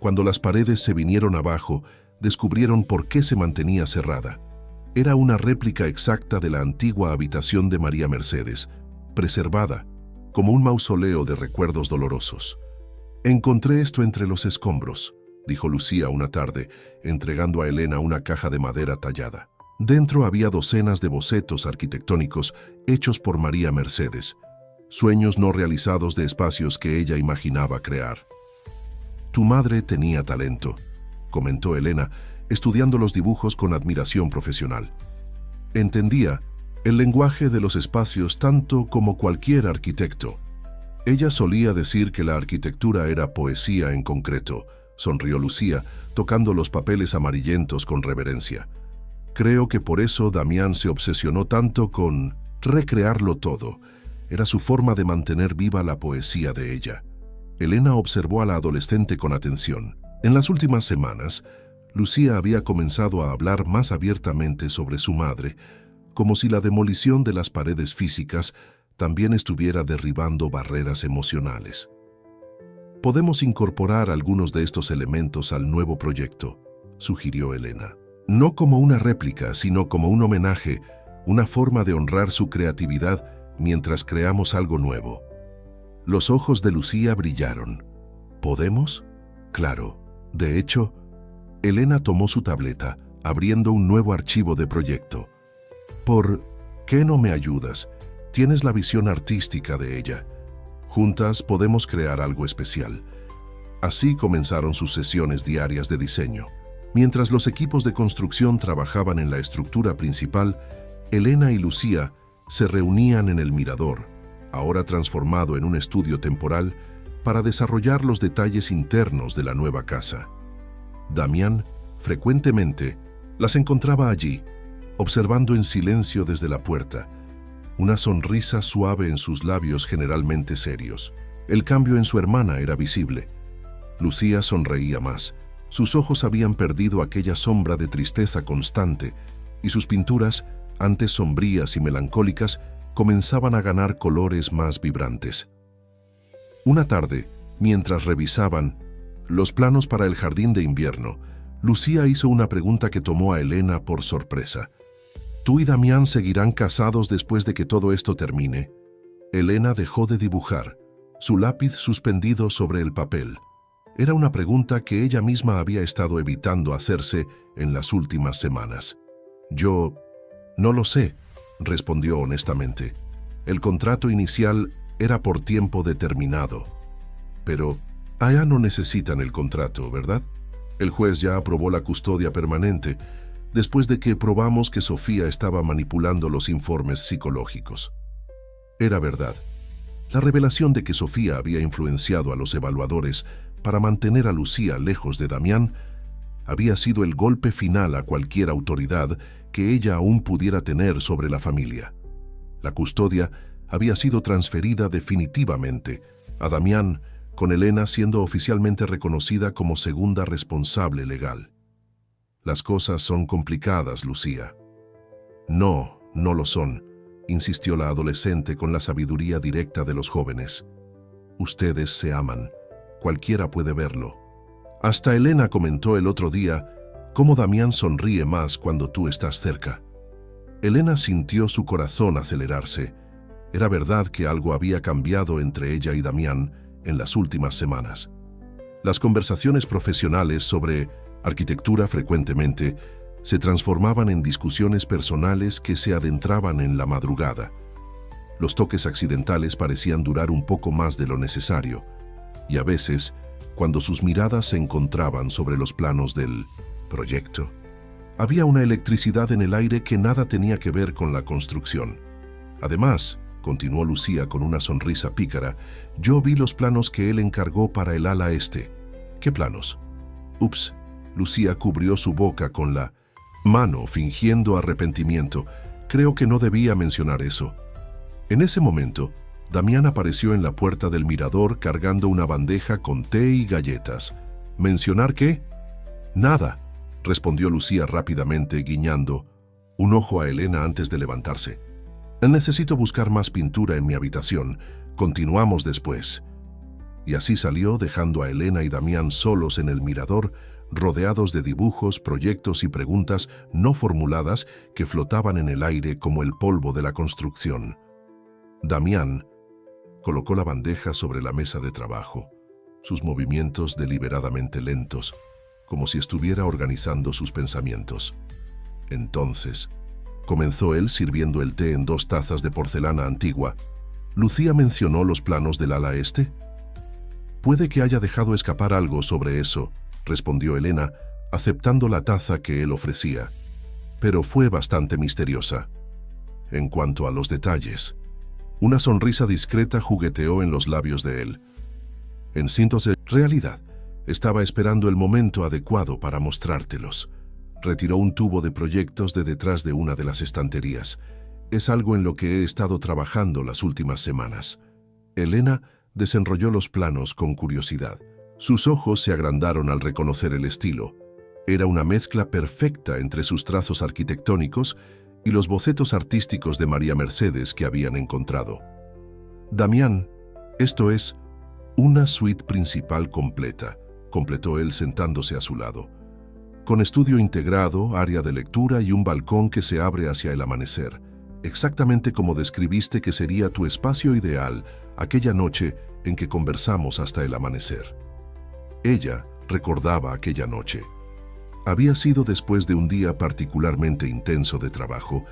Cuando las paredes se vinieron abajo, descubrieron por qué se mantenía cerrada. Era una réplica exacta de la antigua habitación de María Mercedes, preservada como un mausoleo de recuerdos dolorosos. «Encontré esto entre los escombros», dijo Lucía una tarde, entregando a Elena una caja de madera tallada. Dentro había docenas de bocetos arquitectónicos hechos por María Mercedes, sueños no realizados de espacios que ella imaginaba crear. «Tu madre tenía talento», comentó Elena, estudiando los dibujos con admiración profesional. Entendía el lenguaje de los espacios tanto como cualquier arquitecto. Ella solía decir que la arquitectura era poesía en concreto, sonrió Lucía, tocando los papeles amarillentos con reverencia. Creo que por eso Damián se obsesionó tanto con recrearlo todo. Era su forma de mantener viva la poesía de ella. Elena observó a la adolescente con atención. En las últimas semanas, Lucía había comenzado a hablar más abiertamente sobre su madre, como si la demolición de las paredes físicas también estuviera derribando barreras emocionales. «Podemos incorporar algunos de estos elementos al nuevo proyecto», sugirió Elena. «No como una réplica, sino como un homenaje, una forma de honrar su creatividad mientras creamos algo nuevo». Los ojos de Lucía brillaron. «¿Podemos?» «Claro. De hecho», Elena tomó su tableta, abriendo un nuevo archivo de proyecto. «¿Por qué no me ayudas? Tienes la visión artística de ella. Juntas podemos crear algo especial». Así comenzaron sus sesiones diarias de diseño. Mientras los equipos de construcción trabajaban en la estructura principal, Elena y Lucía se reunían en el mirador, ahora transformado en un estudio temporal, para desarrollar los detalles internos de la nueva casa. Damián, frecuentemente, las encontraba allí, observando en silencio desde la puerta, una sonrisa suave en sus labios generalmente serios. El cambio en su hermana era visible. Lucía sonreía más. Sus ojos habían perdido aquella sombra de tristeza constante, y sus pinturas, antes sombrías y melancólicas, comenzaban a ganar colores más vibrantes. Una tarde, mientras revisaban los planos para el jardín de invierno, Lucía hizo una pregunta que tomó a Elena por sorpresa. «¿Tú y Damián seguirán casados después de que todo esto termine?» Elena dejó de dibujar, su lápiz suspendido sobre el papel. Era una pregunta que ella misma había estado evitando hacerse en las últimas semanas. «Yo no lo sé», respondió honestamente. «El contrato inicial era por tiempo determinado. Pero allá no necesitan el contrato, ¿verdad? El juez ya aprobó la custodia permanente, después de que probamos que Sofía estaba manipulando los informes psicológicos». Era verdad. La revelación de que Sofía había influenciado a los evaluadores para mantener a Lucía lejos de Damián había sido el golpe final a cualquier autoridad que ella aún pudiera tener sobre la familia. La custodia había sido transferida definitivamente a Damián, con Elena siendo oficialmente reconocida como segunda responsable legal. Las cosas son complicadas, Lucía. No, no lo son, insistió la adolescente con la sabiduría directa de los jóvenes. Ustedes se aman. Cualquiera puede verlo. Hasta Elena comentó el otro día cómo Damián sonríe más cuando tú estás cerca. Elena sintió su corazón acelerarse. Era verdad que algo había cambiado entre ella y Damián en las últimas semanas. Las conversaciones profesionales sobre arquitectura frecuentemente se transformaban en discusiones personales que se adentraban en la madrugada. Los toques accidentales parecían durar un poco más de lo necesario, y a veces, cuando sus miradas se encontraban sobre los planos del proyecto, había una electricidad en el aire que nada tenía que ver con la construcción. Además, continuó Lucía con una sonrisa pícara, yo vi los planos que él encargó para el ala este. ¿Qué planos? Ups, Lucía cubrió su boca con la mano, fingiendo arrepentimiento. Creo que no debía mencionar eso. En ese momento, Damián apareció en la puerta del mirador cargando una bandeja con té y galletas. ¿Mencionar qué? Nada, respondió Lucía rápidamente, guiñando un ojo a Elena antes de levantarse. Necesito buscar más pintura en mi habitación. Continuamos después. Y así salió, dejando a Elena y Damián solos en el mirador, rodeados de dibujos, proyectos y preguntas no formuladas que flotaban en el aire como el polvo de la construcción. Damián colocó la bandeja sobre la mesa de trabajo, sus movimientos deliberadamente lentos, como si estuviera organizando sus pensamientos. Entonces, comenzó él sirviendo el té en 2 tazas de porcelana antigua. ¿Lucía mencionó los planos del ala este? Puede que haya dejado escapar algo sobre eso, respondió Elena, aceptando la taza que él ofrecía, pero fue bastante misteriosa. En cuanto a los detalles, una sonrisa discreta jugueteó en los labios de él. En síntesis, realidad, estaba esperando el momento adecuado para mostrártelos. Retiró un tubo de proyectos de detrás de una de las estanterías. Es algo en lo que he estado trabajando las últimas semanas. Elena desenrolló los planos con curiosidad. Sus ojos se agrandaron al reconocer el estilo. Era una mezcla perfecta entre sus trazos arquitectónicos y los bocetos artísticos de María Mercedes que habían encontrado. Damián, esto es una suite principal completa, completó él sentándose a su lado, con estudio integrado, área de lectura y un balcón que se abre hacia el amanecer, exactamente como describiste que sería tu espacio ideal aquella noche en que conversamos hasta el amanecer. Ella recordaba aquella noche. Había sido después de un día particularmente intenso de trabajo,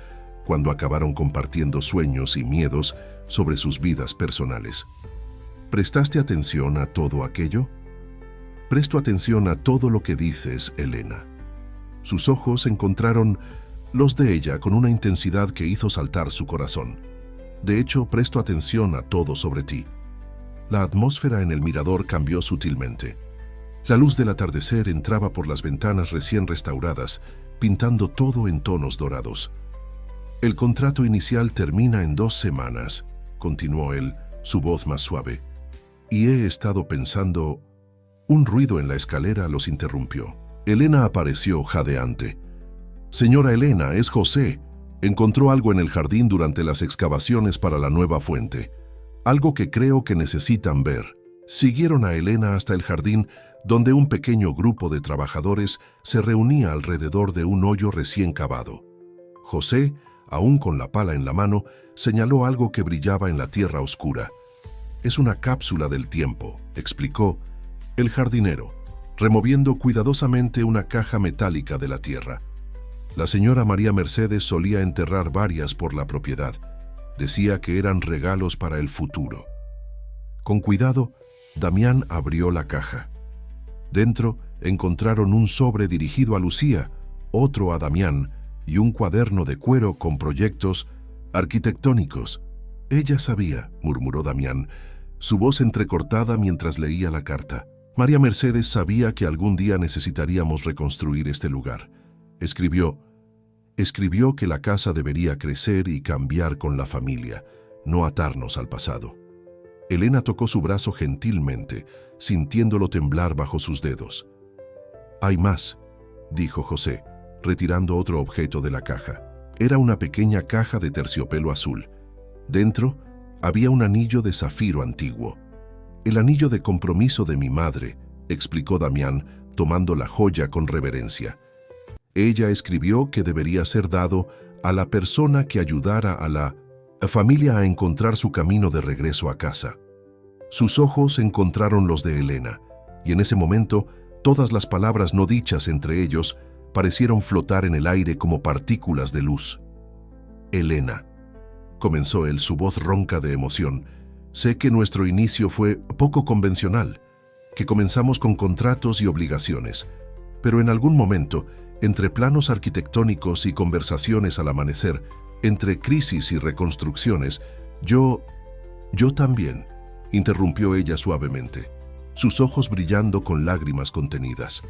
cuando acabaron compartiendo sueños y miedos sobre sus vidas personales. ¿Prestaste atención a todo aquello? Presto atención a todo lo que dices, Elena. Sus ojos encontraron los de ella con una intensidad que hizo saltar su corazón. De hecho, presto atención a todo sobre ti. La atmósfera en el mirador cambió sutilmente. La luz del atardecer entraba por las ventanas recién restauradas, pintando todo en tonos dorados. El contrato inicial termina en 2 semanas, continuó él, su voz más suave. Y he estado pensando... Un ruido en la escalera los interrumpió. Elena apareció jadeante. Señora Elena, es José. Encontró algo en el jardín durante las excavaciones para la nueva fuente. Algo que creo que necesitan ver. Siguieron a Elena hasta el jardín, donde un pequeño grupo de trabajadores se reunía alrededor de un hoyo recién cavado. José, aún con la pala en la mano, señaló algo que brillaba en la tierra oscura. Es una cápsula del tiempo, explicó el jardinero, removiendo cuidadosamente una caja metálica de la tierra. La señora María Mercedes solía enterrar varias por la propiedad. Decía que eran regalos para el futuro. Con cuidado, Damián abrió la caja. Dentro encontraron un sobre dirigido a Lucía, otro a Damián y un cuaderno de cuero con proyectos arquitectónicos. Ella sabía, murmuró Damián, su voz entrecortada mientras leía la carta. María Mercedes sabía que algún día necesitaríamos reconstruir este lugar. Escribió que la casa debería crecer y cambiar con la familia, no atarnos al pasado. Elena tocó su brazo gentilmente, sintiéndolo temblar bajo sus dedos. Hay más. dijo José, retirando otro objeto de la caja. Era una pequeña caja de terciopelo azul. Dentro había un anillo de zafiro antiguo. El anillo de compromiso de mi madre, explicó Damián, tomando la joya con reverencia. Ella escribió que debería ser dado a la persona que ayudara a la familia a encontrar su camino de regreso a casa. Sus ojos encontraron los de Elena, y en ese momento todas las palabras no dichas entre ellos parecieron flotar en el aire como partículas de luz. Elena, comenzó él, su voz ronca de emoción, sé que nuestro inicio fue poco convencional, que comenzamos con contratos y obligaciones, pero en algún momento, entre planos arquitectónicos y conversaciones al amanecer, entre crisis y reconstrucciones, yo también, interrumpió ella suavemente, sus ojos brillando con lágrimas contenidas.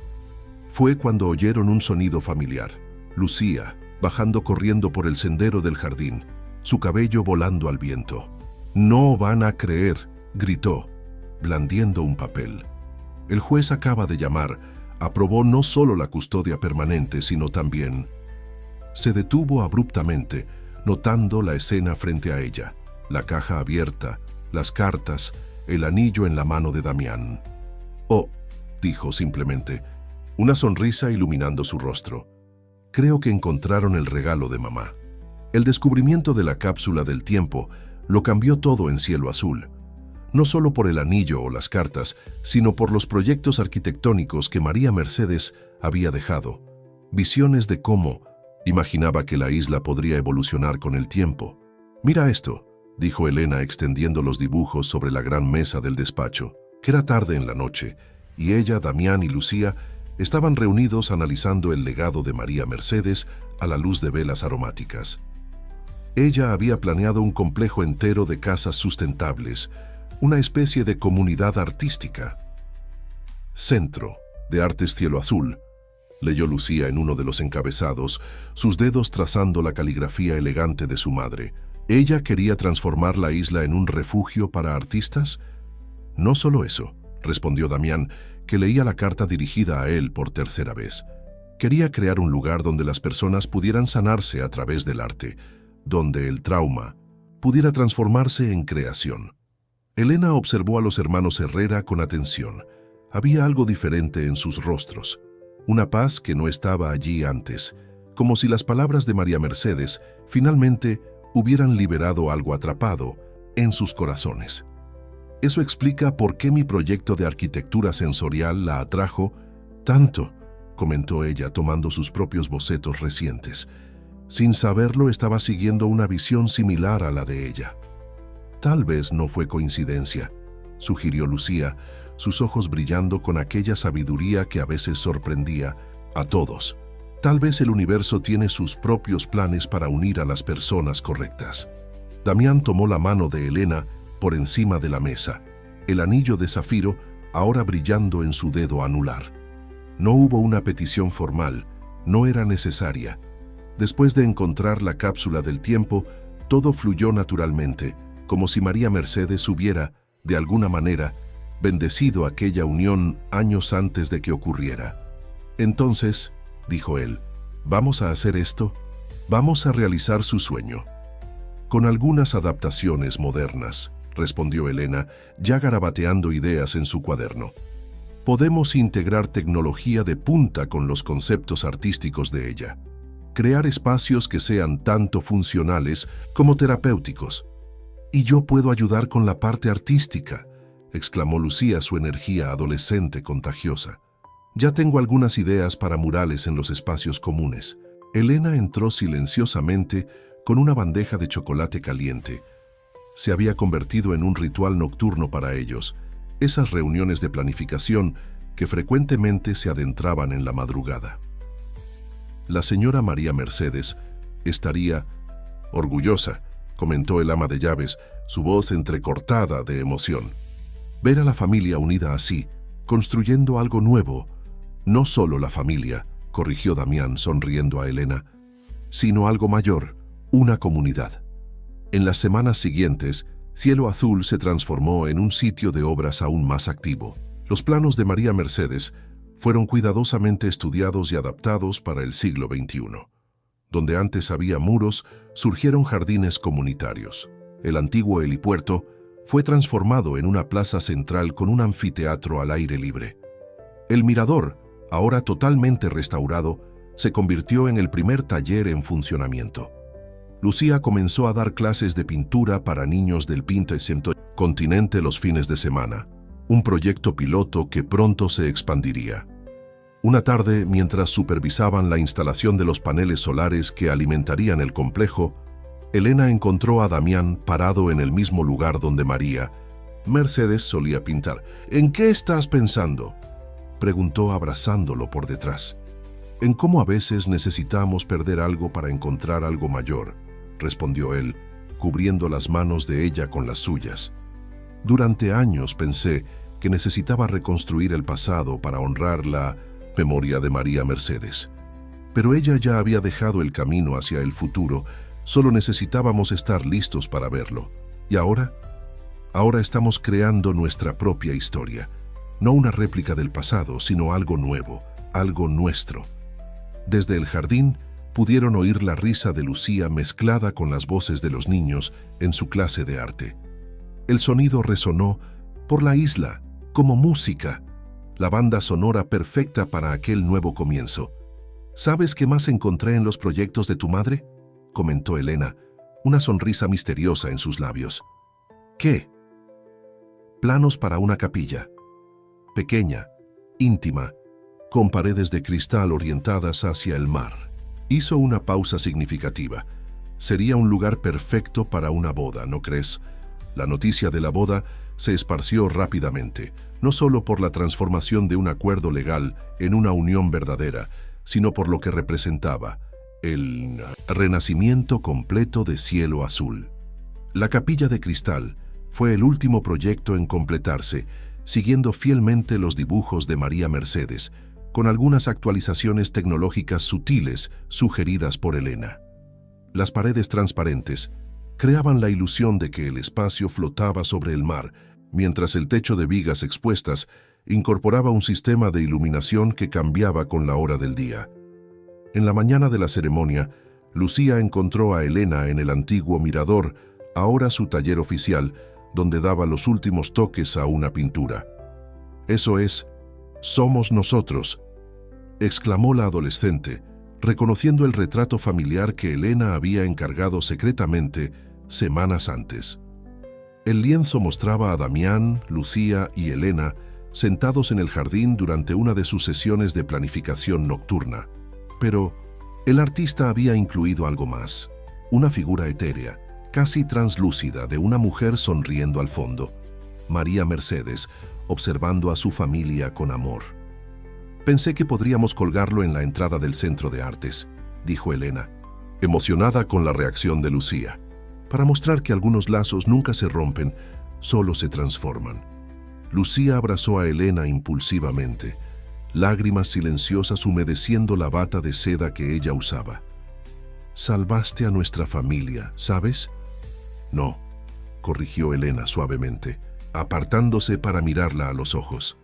Fue cuando oyeron un sonido familiar. Lucía, bajando corriendo por el sendero del jardín, su cabello volando al viento. «No van a creer», gritó, blandiendo un papel. El juez acaba de llamar, aprobó no solo la custodia permanente, sino también... Se detuvo abruptamente, notando la escena frente a ella, la caja abierta, las cartas, el anillo en la mano de Damián. «Oh», dijo simplemente, una sonrisa iluminando su rostro. «Creo que encontraron el regalo de mamá». El descubrimiento de la cápsula del tiempo lo cambió todo en Cielo Azul, no solo por el anillo o las cartas, sino por los proyectos arquitectónicos que María Mercedes había dejado, visiones de cómo imaginaba que la isla podría evolucionar con el tiempo. «Mira esto», dijo Elena extendiendo los dibujos sobre la gran mesa del despacho, que era tarde en la noche, y ella, Damián y Lucía estaban reunidos analizando el legado de María Mercedes a la luz de velas aromáticas. Ella había planeado un complejo entero de casas sustentables, una especie de comunidad artística. «Centro de Artes Cielo Azul», leyó Lucía en uno de los encabezados, sus dedos trazando la caligrafía elegante de su madre. ¿Ella quería transformar la isla en un refugio para artistas? «No solo eso», respondió Damián, que leía la carta dirigida a él por tercera vez. Quería crear un lugar donde las personas pudieran sanarse a través del arte, donde el trauma pudiera transformarse en creación. Elena observó a los hermanos Herrera con atención. Había algo diferente en sus rostros, una paz que no estaba allí antes, como si las palabras de María Mercedes finalmente hubieran liberado algo atrapado en sus corazones. Eso explica por qué mi proyecto de arquitectura sensorial la atrajo tanto, comentó ella tomando sus propios bocetos recientes. Sin saberlo, estaba siguiendo una visión similar a la de ella. Tal vez no fue coincidencia, sugirió Lucía, sus ojos brillando con aquella sabiduría que a veces sorprendía a todos. Tal vez el universo tiene sus propios planes para unir a las personas correctas. Damián tomó la mano de Elena por encima de la mesa, el anillo de zafiro ahora brillando en su dedo anular. No hubo una petición formal, no era necesaria. Después de encontrar la cápsula del tiempo, todo fluyó naturalmente, como si María Mercedes hubiera, de alguna manera, bendecido aquella unión años antes de que ocurriera. «Entonces», dijo él, «¿vamos a hacer esto? Vamos a realizar su sueño». «Con algunas adaptaciones modernas», respondió Elena, ya garabateando ideas en su cuaderno. «Podemos integrar tecnología de punta con los conceptos artísticos de ella. Crear espacios que sean tanto funcionales como terapéuticos. «Y yo puedo ayudar con la parte artística», exclamó Lucía, su energía adolescente contagiosa. «Ya tengo algunas ideas para murales en los espacios comunes». Elena entró silenciosamente con una bandeja de chocolate caliente. Se había convertido en un ritual nocturno para ellos, esas reuniones de planificación que frecuentemente se adentraban en la madrugada. La señora María Mercedes estaría orgullosa, comentó el ama de llaves, su voz entrecortada de emoción. Ver a la familia unida así, construyendo algo nuevo. No solo la familia, corrigió Damián sonriendo a Elena, sino algo mayor, una comunidad. En las semanas siguientes, Cielo Azul se transformó en un sitio de obras aún más activo. Los planos de María Mercedes fueron cuidadosamente estudiados y adaptados para el siglo XXI. Donde antes había muros, surgieron jardines comunitarios. El antiguo helipuerto fue transformado en una plaza central con un anfiteatro al aire libre. El mirador, ahora totalmente restaurado, se convirtió en el primer taller en funcionamiento. Lucía comenzó a dar clases de pintura para niños del Pinto continente los fines de semana, un proyecto piloto que pronto se expandiría. Una tarde, mientras supervisaban la instalación de los paneles solares que alimentarían el complejo, Elena encontró a Damián parado en el mismo lugar donde María Mercedes solía pintar. «¿En qué estás pensando?», preguntó abrazándolo por detrás. «En cómo a veces necesitamos perder algo para encontrar algo mayor», respondió él, cubriendo las manos de ella con las suyas. «Durante años pensé que necesitaba reconstruir el pasado para honrar la memoria de María Mercedes. Pero ella ya había dejado el camino hacia el futuro, solo necesitábamos estar listos para verlo. ¿Y ahora? Ahora estamos creando nuestra propia historia. No una réplica del pasado, sino algo nuevo, algo nuestro». Desde el jardín pudieron oír la risa de Lucía mezclada con las voces de los niños en su clase de arte. El sonido resonó por la isla, como música, la banda sonora perfecta para aquel nuevo comienzo. «¿Sabes qué más encontré en los proyectos de tu madre?», comentó Elena, una sonrisa misteriosa en sus labios. «¿Qué?». «Planos para una capilla. Pequeña, íntima, con paredes de cristal orientadas hacia el mar». Hizo una pausa significativa. «Sería un lugar perfecto para una boda, ¿no crees?». La noticia de la boda se esparció rápidamente, no solo por la transformación de un acuerdo legal en una unión verdadera, sino por lo que representaba, el renacimiento completo de cielo azul. La capilla de cristal fue el último proyecto en completarse, siguiendo fielmente los dibujos de María Mercedes, con algunas actualizaciones tecnológicas sutiles sugeridas por Elena. Las paredes transparentes creaban la ilusión de que el espacio flotaba sobre el mar, mientras el techo de vigas expuestas incorporaba un sistema de iluminación que cambiaba con la hora del día. En la mañana de la ceremonia, Lucía encontró a Elena en el antiguo mirador, ahora su taller oficial, donde daba los últimos toques a una pintura. «Eso es, somos nosotros», exclamó la adolescente, reconociendo el retrato familiar que Elena había encargado secretamente semanas antes. El lienzo mostraba a Damián, Lucía y Elena sentados en el jardín durante una de sus sesiones de planificación nocturna. Pero el artista había incluido algo más, una figura etérea, casi translúcida, de una mujer sonriendo al fondo, María Mercedes, observando a su familia con amor. «Pensé que podríamos colgarlo en la entrada del Centro de Artes», dijo Elena, emocionada con la reacción de Lucía, «para mostrar que algunos lazos nunca se rompen, solo se transforman». Lucía abrazó a Elena impulsivamente, lágrimas silenciosas humedeciendo la bata de seda que ella usaba. «Salvaste a nuestra familia, ¿sabes?». «No», corrigió Elena suavemente, apartándose para mirarla a los ojos.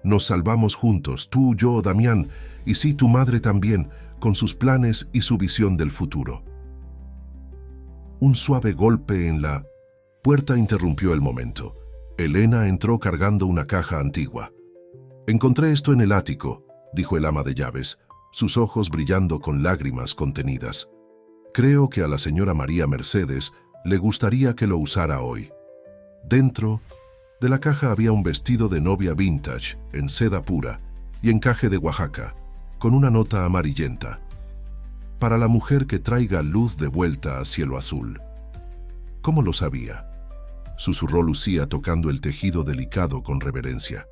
«Nos salvamos juntos, tú, yo, Damián, y sí, tu madre también, con sus planes y su visión del futuro». Un suave golpe en la puerta interrumpió el momento. Elena entró cargando una caja antigua. «Encontré esto en el ático», dijo el ama de llaves, sus ojos brillando con lágrimas contenidas. «Creo que a la señora María Mercedes le gustaría que lo usara hoy». Dentro de la caja había un vestido de novia vintage, en seda pura y encaje de Oaxaca, con una nota amarillenta. «Para la mujer que traiga luz de vuelta a cielo azul». «¿Cómo lo sabía?», susurró Lucía tocando el tejido delicado con reverencia.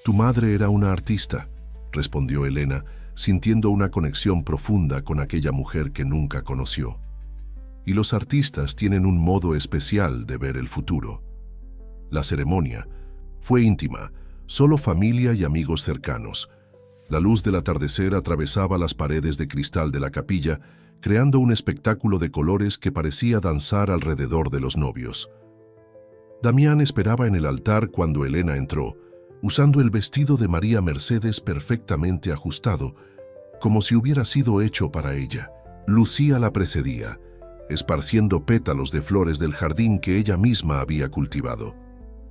«Tu madre era una artista», respondió Elena, sintiendo una conexión profunda con aquella mujer que nunca conoció. «Y los artistas tienen un modo especial de ver el futuro». La ceremonia fue íntima, solo familia y amigos cercanos. La luz del atardecer atravesaba las paredes de cristal de la capilla, creando un espectáculo de colores que parecía danzar alrededor de los novios. Damián esperaba en el altar cuando Elena entró, usando el vestido de María Mercedes perfectamente ajustado, como si hubiera sido hecho para ella. Lucía la precedía, esparciendo pétalos de flores del jardín que ella misma había cultivado.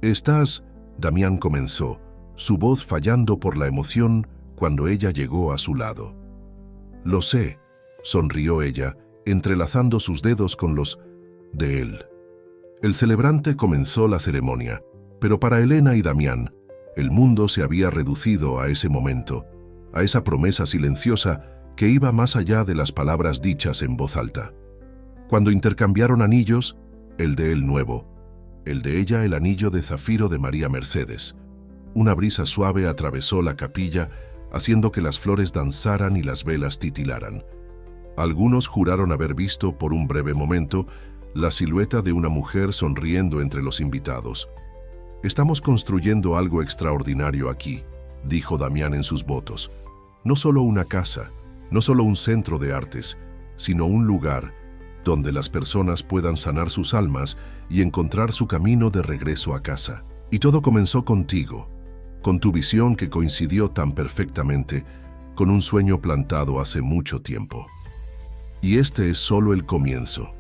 «¿Estás?», Damián comenzó, su voz fallando por la emoción cuando ella llegó a su lado. «Lo sé», sonrió ella, entrelazando sus dedos con los de él. El celebrante comenzó la ceremonia, pero para Elena y Damián, el mundo se había reducido a ese momento, a esa promesa silenciosa que iba más allá de las palabras dichas en voz alta. Cuando intercambiaron anillos, el de él nuevo, el de ella el anillo de zafiro de María Mercedes, una brisa suave atravesó la capilla, haciendo que las flores danzaran y las velas titilaran. Algunos juraron haber visto por un breve momento la silueta de una mujer sonriendo entre los invitados. «Estamos construyendo algo extraordinario aquí», dijo Damián en sus votos. «No solo una casa, no solo un centro de artes, sino un lugar donde las personas puedan sanar sus almas y encontrar su camino de regreso a casa. Y todo comenzó contigo, con tu visión que coincidió tan perfectamente con un sueño plantado hace mucho tiempo». «Y este es solo el comienzo»,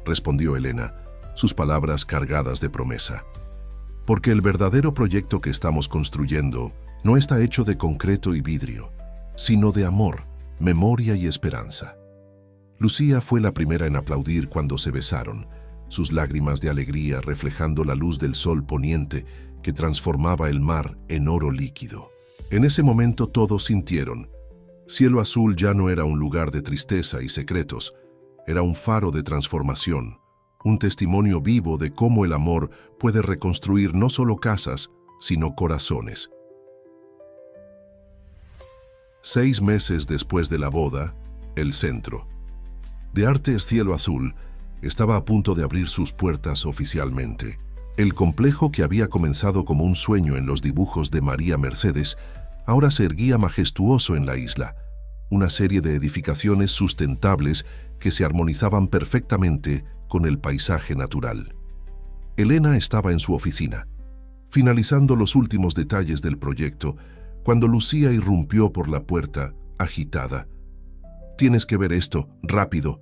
respondió Elena, sus palabras cargadas de promesa. «Porque el verdadero proyecto que estamos construyendo no está hecho de concreto y vidrio, sino de amor, memoria y esperanza». Lucía fue la primera en aplaudir cuando se besaron, sus lágrimas de alegría reflejando la luz del sol poniente que transformaba el mar en oro líquido. En ese momento todos sintieron. Cielo Azul ya no era un lugar de tristeza y secretos, era un faro de transformación, un testimonio vivo de cómo el amor puede reconstruir no solo casas, sino corazones. 6 meses después de la boda, el Centro de Artes Cielo Azul estaba a punto de abrir sus puertas oficialmente. El complejo que había comenzado como un sueño en los dibujos de María Mercedes ahora se erguía majestuoso en la isla, una serie de edificaciones sustentables que se armonizaban perfectamente con el paisaje natural. Elena estaba en su oficina, finalizando los últimos detalles del proyecto, cuando Lucía irrumpió por la puerta, agitada. «Tienes que ver esto, rápido».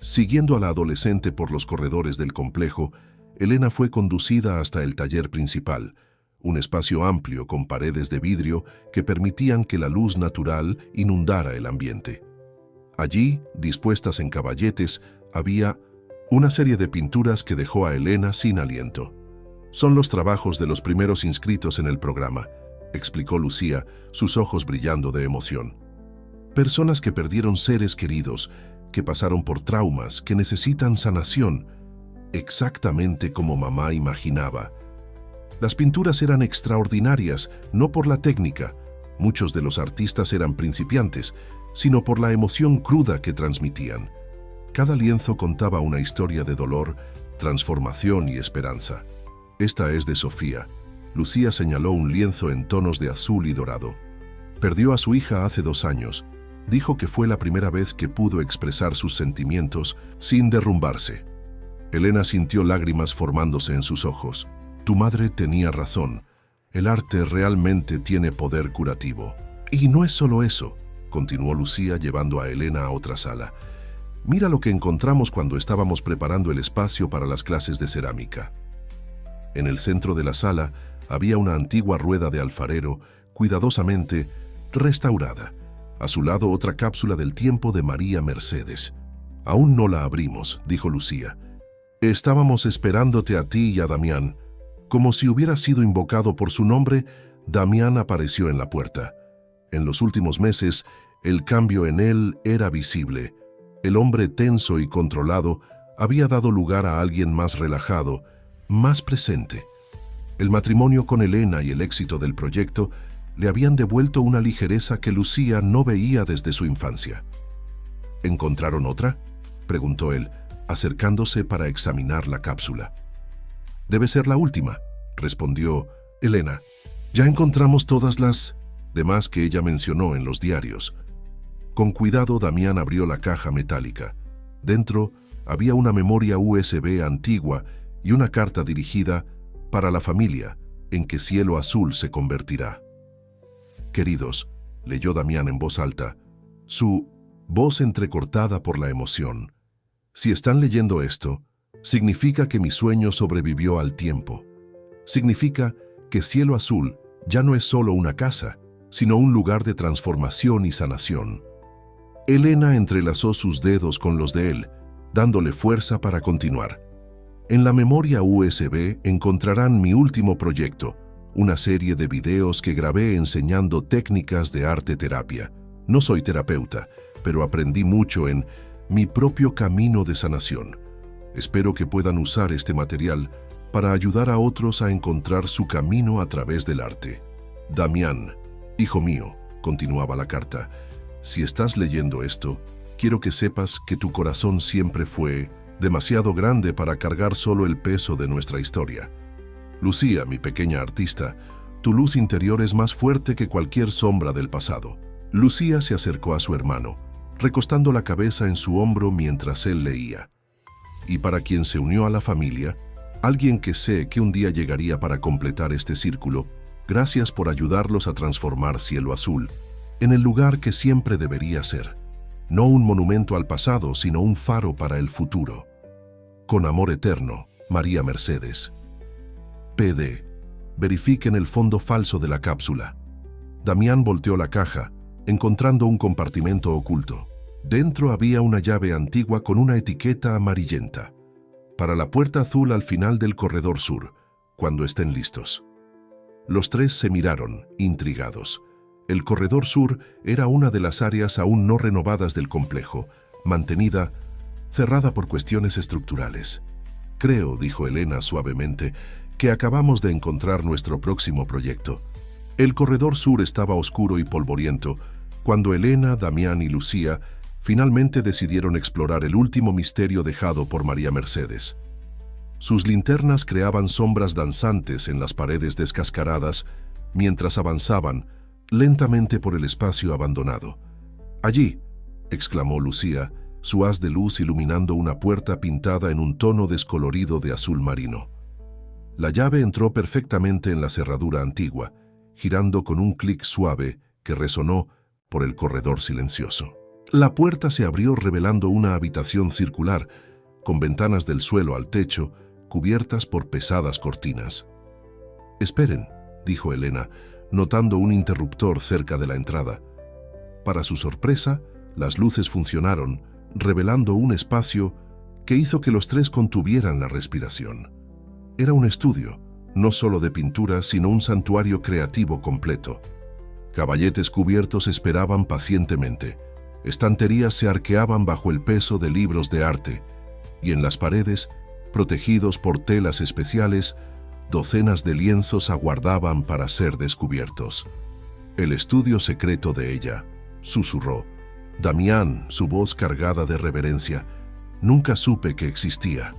Siguiendo a la adolescente por los corredores del complejo, Elena fue conducida hasta el taller principal, un espacio amplio con paredes de vidrio que permitían que la luz natural inundara el ambiente. Allí, dispuestas en caballetes, había una serie de pinturas que dejó a Elena sin aliento. «Son los trabajos de los primeros inscritos en el programa», explicó Lucía, sus ojos brillando de emoción. «Personas que perdieron seres queridos, que pasaron por traumas, que necesitan sanación, exactamente como mamá imaginaba». Las pinturas eran extraordinarias, no por la técnica, muchos de los artistas eran principiantes, sino por la emoción cruda que transmitían. Cada lienzo contaba una historia de dolor, transformación y esperanza. «Esta es de Sofía». Lucía señaló un lienzo en tonos de azul y dorado. «Perdió a su hija hace 2 años. Dijo que fue la primera vez que pudo expresar sus sentimientos sin derrumbarse». Elena sintió lágrimas formándose en sus ojos. «Tu madre tenía razón. El arte realmente tiene poder curativo». «Y no es solo eso», continuó Lucía llevando a Elena a otra sala. «Mira lo que encontramos cuando estábamos preparando el espacio para las clases de cerámica». En el centro de la sala había una antigua rueda de alfarero, cuidadosamente restaurada. A su lado otra cápsula del tiempo de María Mercedes. «Aún no la abrimos», dijo Lucía. «Estábamos esperándote a ti y a Damián». Como si hubiera sido invocado por su nombre, Damián apareció en la puerta. En los últimos meses, el cambio en él era visible. El hombre tenso y controlado había dado lugar a alguien más relajado, más presente. El matrimonio con Elena y el éxito del proyecto le habían devuelto una ligereza que Lucía no veía desde su infancia. «¿Encontraron otra?», preguntó él, acercándose para examinar la cápsula. «Debe ser la última», respondió Elena. «Ya encontramos todas las demás que ella mencionó en los diarios». Con cuidado, Damián abrió la caja metálica. Dentro había una memoria USB antigua y una carta dirigida para la familia, en que cielo azul se convertirá. Queridos, leyó Damián en voz alta, su voz entrecortada por la emoción. Si están leyendo esto, significa que mi sueño sobrevivió al tiempo. Significa que cielo azul ya no es solo una casa, sino un lugar de transformación y sanación. Elena entrelazó sus dedos con los de él, dándole fuerza para continuar. En la memoria USB encontrarán mi último proyecto, una serie de videos que grabé enseñando técnicas de arte terapia. No soy terapeuta, pero aprendí mucho en mi propio camino de sanación. Espero que puedan usar este material para ayudar a otros a encontrar su camino a través del arte. Damián, hijo mío, continuaba la carta, si estás leyendo esto, quiero que sepas que tu corazón siempre fue demasiado grande para cargar solo el peso de nuestra historia. Lucía, mi pequeña artista, tu luz interior es más fuerte que cualquier sombra del pasado. Lucía se acercó a su hermano, recostando la cabeza en su hombro mientras él leía. Y para quien se unió a la familia, alguien que sé que un día llegaría para completar este círculo, gracias por ayudarlos a transformar Cielo Azul en el lugar que siempre debería ser. No un monumento al pasado, sino un faro para el futuro. Con amor eterno, María Mercedes. PD. Verifiquen el fondo falso de la cápsula. Damián volteó la caja, encontrando un compartimento oculto. Dentro había una llave antigua con una etiqueta amarillenta. Para la puerta azul al final del corredor sur, cuando estén listos. Los tres se miraron, intrigados. El corredor sur era una de las áreas aún no renovadas del complejo, mantenida, cerrada por cuestiones estructurales. Creo, dijo Elena suavemente, que acabamos de encontrar nuestro próximo proyecto. El corredor sur estaba oscuro y polvoriento, cuando Elena, Damián y Lucía finalmente decidieron explorar el último misterio dejado por María Mercedes. Sus linternas creaban sombras danzantes en las paredes descascaradas mientras avanzaban lentamente por el espacio abandonado. «Allí», exclamó Lucía, su haz de luz iluminando una puerta pintada en un tono descolorido de azul marino. La llave entró perfectamente en la cerradura antigua, girando con un clic suave que resonó por el corredor silencioso. La puerta se abrió revelando una habitación circular, con ventanas del suelo al techo, cubiertas por pesadas cortinas. «Esperen», dijo Elena, notando un interruptor cerca de la entrada. Para su sorpresa, las luces funcionaron, revelando un espacio que hizo que los tres contuvieran la respiración. Era un estudio, no solo de pintura, sino un santuario creativo completo. Caballetes cubiertos esperaban pacientemente. Estanterías se arqueaban bajo el peso de libros de arte, y en las paredes, protegidos por telas especiales, docenas de lienzos aguardaban para ser descubiertos. «El estudio secreto de ella», susurró. Damián, su voz cargada de reverencia. «Nunca supe que existía».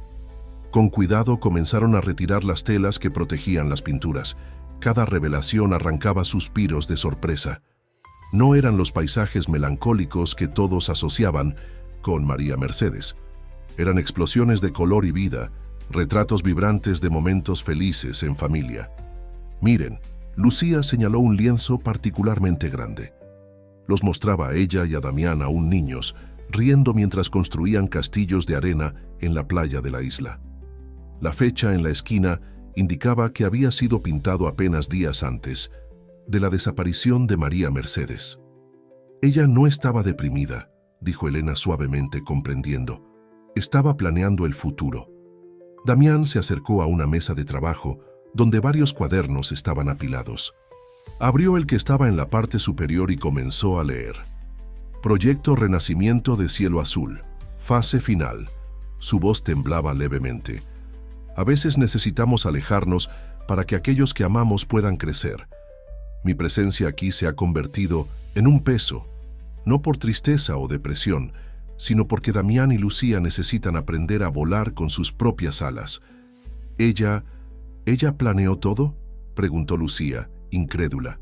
Con cuidado comenzaron a retirar las telas que protegían las pinturas. Cada revelación arrancaba suspiros de sorpresa. No eran los paisajes melancólicos que todos asociaban con María Mercedes. Eran explosiones de color y vida, retratos vibrantes de momentos felices en familia. «Miren», Lucía señaló un lienzo particularmente grande. Los mostraba a ella y a Damián aún niños, riendo mientras construían castillos de arena en la playa de la isla. La fecha en la esquina indicaba que había sido pintado apenas días antes de la desaparición de María Mercedes. «Ella no estaba deprimida», dijo Elena suavemente, comprendiendo. «Estaba planeando el futuro». Damián se acercó a una mesa de trabajo donde varios cuadernos estaban apilados. Abrió el que estaba en la parte superior y comenzó a leer. «Proyecto Renacimiento de Cielo Azul. Fase final». Su voz temblaba levemente. «A veces necesitamos alejarnos para que aquellos que amamos puedan crecer. Mi presencia aquí se ha convertido en un peso, no por tristeza o depresión, sino porque Damián y Lucía necesitan aprender a volar con sus propias alas». «¿Ella planeó todo?», preguntó Lucía, incrédula.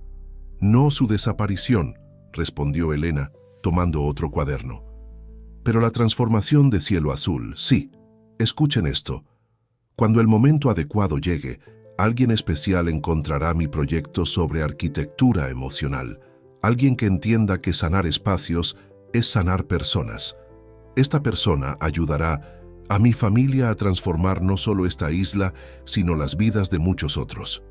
«No su desaparición», respondió Elena, tomando otro cuaderno. «Pero la transformación de Cielo Azul, sí. Escuchen esto. Cuando el momento adecuado llegue, Alguien especial encontrará mi proyecto sobre arquitectura emocional. Alguien que entienda que sanar espacios es sanar personas. Esta persona ayudará a mi familia a transformar no solo esta isla, sino las vidas de muchos otros.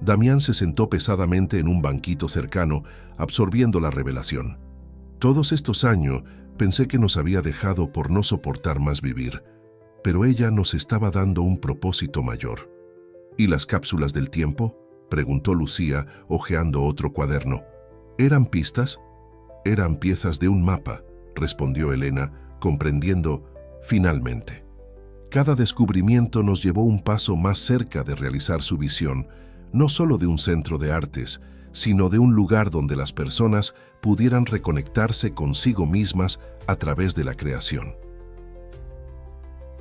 Damián se sentó pesadamente en un banquito cercano, absorbiendo la revelación. Todos estos años pensé que nos había dejado por no soportar más vivir, pero ella nos estaba dando un propósito mayor. ¿Y las cápsulas del tiempo?, preguntó Lucía, hojeando otro cuaderno. ¿Eran pistas? Eran piezas de un mapa, respondió Elena, comprendiendo finalmente. Cada descubrimiento nos llevó un paso más cerca de realizar su visión, no solo de un centro de artes, sino de un lugar donde las personas pudieran reconectarse consigo mismas a través de la creación.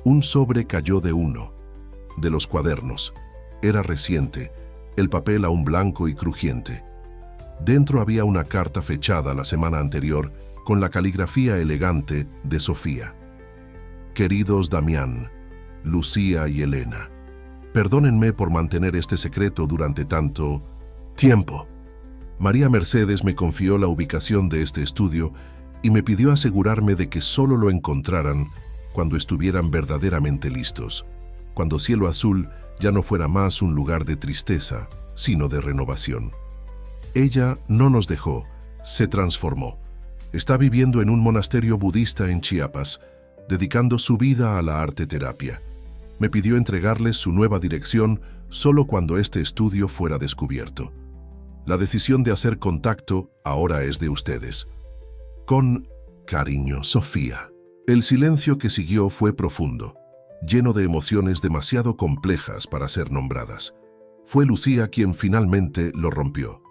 Un sobre cayó de uno de los cuadernos. Era reciente, el papel aún blanco y crujiente. Dentro había una carta fechada la semana anterior con la caligrafía elegante de Sofía. Queridos Damián, Lucía y Elena, perdónenme por mantener este secreto durante tanto tiempo. María Mercedes me confió la ubicación de este estudio y me pidió asegurarme de que solo lo encontraran cuando estuvieran verdaderamente listos, cuando Cielo Azul ya no fuera más un lugar de tristeza, sino de renovación. Ella no nos dejó, se transformó. Está viviendo en un monasterio budista en Chiapas, dedicando su vida a la arte terapia. Me pidió entregarles su nueva dirección solo cuando este estudio fuera descubierto. La decisión de hacer contacto ahora es de ustedes. Con cariño, Sofía. El silencio que siguió fue profundo, lleno de emociones demasiado complejas para ser nombradas. Fue Lucía quien finalmente lo rompió.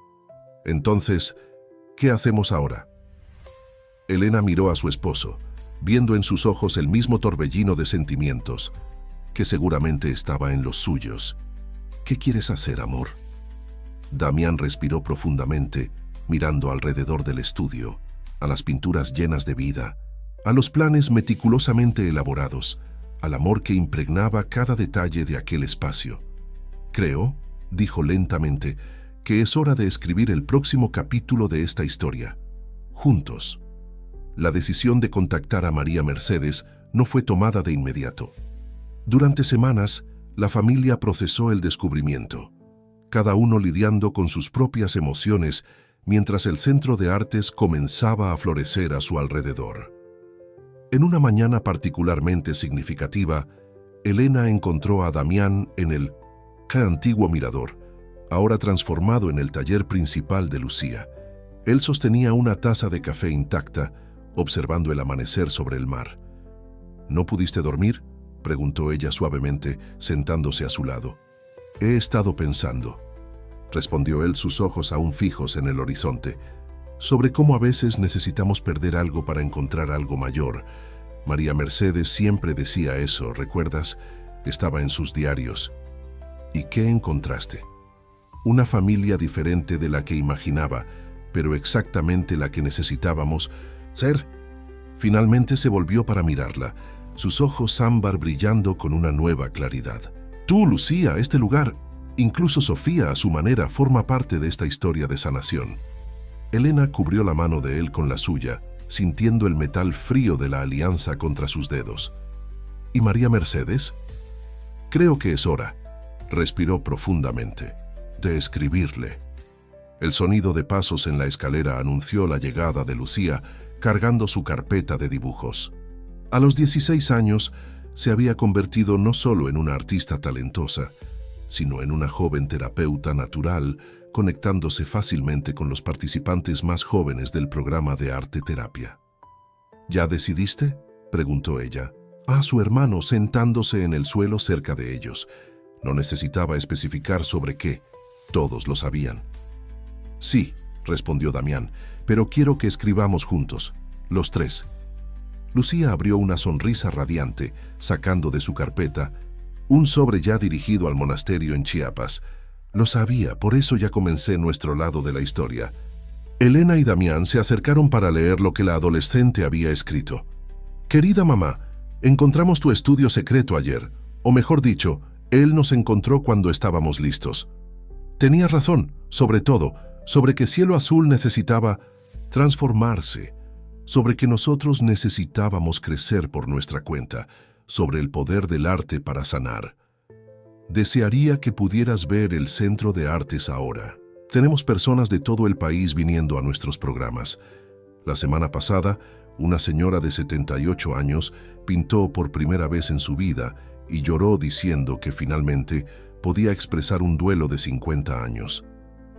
Entonces, ¿qué hacemos ahora? Elena miró a su esposo, viendo en sus ojos el mismo torbellino de sentimientos, que seguramente estaba en los suyos. ¿Qué quieres hacer, amor? Damián respiró profundamente, mirando alrededor del estudio, a las pinturas llenas de vida, a los planes meticulosamente elaborados, al amor que impregnaba cada detalle de aquel espacio. Creo, dijo lentamente, que es hora de escribir el próximo capítulo de esta historia. Juntos. La decisión de contactar a María Mercedes no fue tomada de inmediato. Durante semanas, la familia procesó el descubrimiento, cada uno lidiando con sus propias emociones mientras el centro de artes comenzaba a florecer a su alrededor. En una mañana particularmente significativa, Elena encontró a Damián en el antiguo mirador, ahora transformado en el taller principal de Lucía. Él sostenía una taza de café intacta, observando el amanecer sobre el mar. ¿No pudiste dormir?, preguntó ella suavemente, sentándose a su lado. He estado pensando, respondió él, sus ojos aún fijos en el horizonte, sobre cómo a veces necesitamos perder algo para encontrar algo mayor. María Mercedes siempre decía eso, ¿recuerdas? Estaba en sus diarios. ¿Y qué encontraste? Una familia diferente de la que imaginaba, pero exactamente la que necesitábamos ser. Finalmente se volvió para mirarla, sus ojos ámbar brillando con una nueva claridad. Tú, Lucía, este lugar, incluso Sofía a su manera, forma parte de esta historia de sanación. Elena cubrió la mano de él con la suya, sintiendo el metal frío de la alianza contra sus dedos. ¿Y María Mercedes? Creo que es hora, respiró profundamente, de escribirle. El sonido de pasos en la escalera anunció la llegada de Lucía, cargando su carpeta de dibujos. A los 16 años, se había convertido no solo en una artista talentosa, sino en una joven terapeuta natural, conectándose fácilmente con los participantes más jóvenes del programa de arte terapia. ¿Ya decidiste?, preguntó ella, a su hermano sentándose en el suelo cerca de ellos. No necesitaba especificar sobre qué, todos lo sabían. Sí, respondió Damián, pero quiero que escribamos juntos, los tres. Lucía abrió una sonrisa radiante, sacando de su carpeta un sobre ya dirigido al monasterio en Chiapas. Lo sabía, por eso ya comencé nuestro lado de la historia. Elena y Damián se acercaron para leer lo que la adolescente había escrito. Querida mamá, encontramos tu estudio secreto ayer, o mejor dicho, Él nos encontró cuando estábamos listos. Tenía razón, sobre todo, sobre que Cielo Azul necesitaba transformarse, sobre que nosotros necesitábamos crecer por nuestra cuenta, sobre el poder del arte para sanar. Desearía que pudieras ver el Centro de Artes ahora. Tenemos personas de todo el país viniendo a nuestros programas. La semana pasada, una señora de 78 años pintó por primera vez en su vida y lloró diciendo que finalmente podía expresar un duelo de 50 años.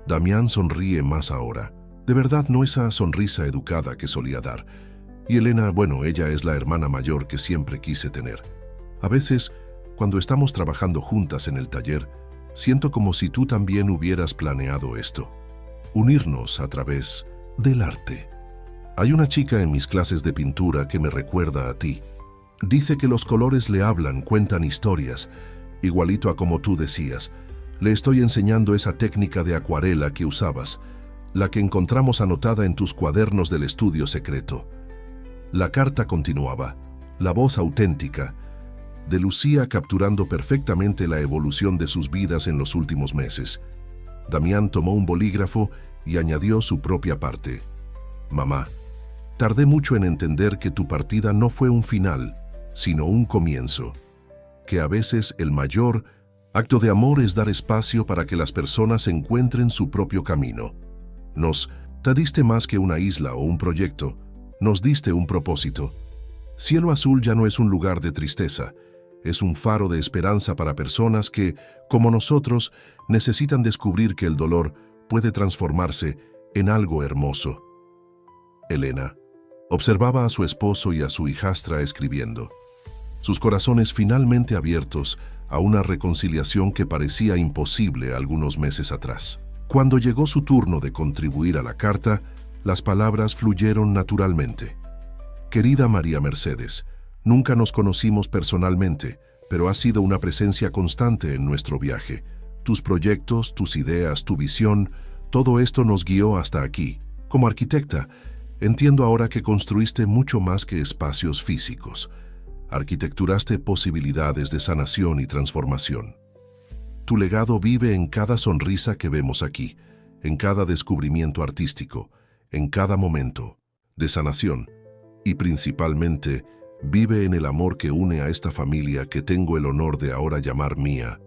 Damián sonríe más ahora. De verdad, no esa sonrisa educada que solía dar. Y Elena, bueno, ella es la hermana mayor que siempre quise tener. A veces, cuando estamos trabajando juntas en el taller, siento como si tú también hubieras planeado esto. Unirnos a través del arte. Hay una chica en mis clases de pintura que me recuerda a ti. Dice que los colores le hablan, cuentan historias, igualito a como tú decías. Le estoy enseñando esa técnica de acuarela que usabas, la que encontramos anotada en tus cuadernos del estudio secreto. La carta continuaba, la voz auténtica, de Lucía capturando perfectamente la evolución de sus vidas en los últimos meses. Damián tomó un bolígrafo y añadió su propia parte. Mamá, tardé mucho en entender que tu partida no fue un final, sino un comienzo. Que a veces el mayor acto de amor es dar espacio para que las personas encuentren su propio camino. Te diste más que una isla o un proyecto, nos diste un propósito. Cielo Azul ya no es un lugar de tristeza, es un faro de esperanza para personas que, como nosotros, necesitan descubrir que el dolor puede transformarse en algo hermoso. Elena observaba a su esposo y a su hijastra escribiendo, sus corazones finalmente abiertos a una reconciliación que parecía imposible algunos meses atrás. Cuando llegó su turno de contribuir a la carta, las palabras fluyeron naturalmente. Querida María Mercedes, nunca nos conocimos personalmente, pero has sido una presencia constante en nuestro viaje. Tus proyectos, tus ideas, tu visión, todo esto nos guió hasta aquí. Como arquitecta, entiendo ahora que construiste mucho más que espacios físicos. Arquitecturaste posibilidades de sanación y transformación. Tu legado vive en cada sonrisa que vemos aquí, en cada descubrimiento artístico, en cada momento de sanación y principalmente vive en el amor que une a esta familia que tengo el honor de ahora llamar mía.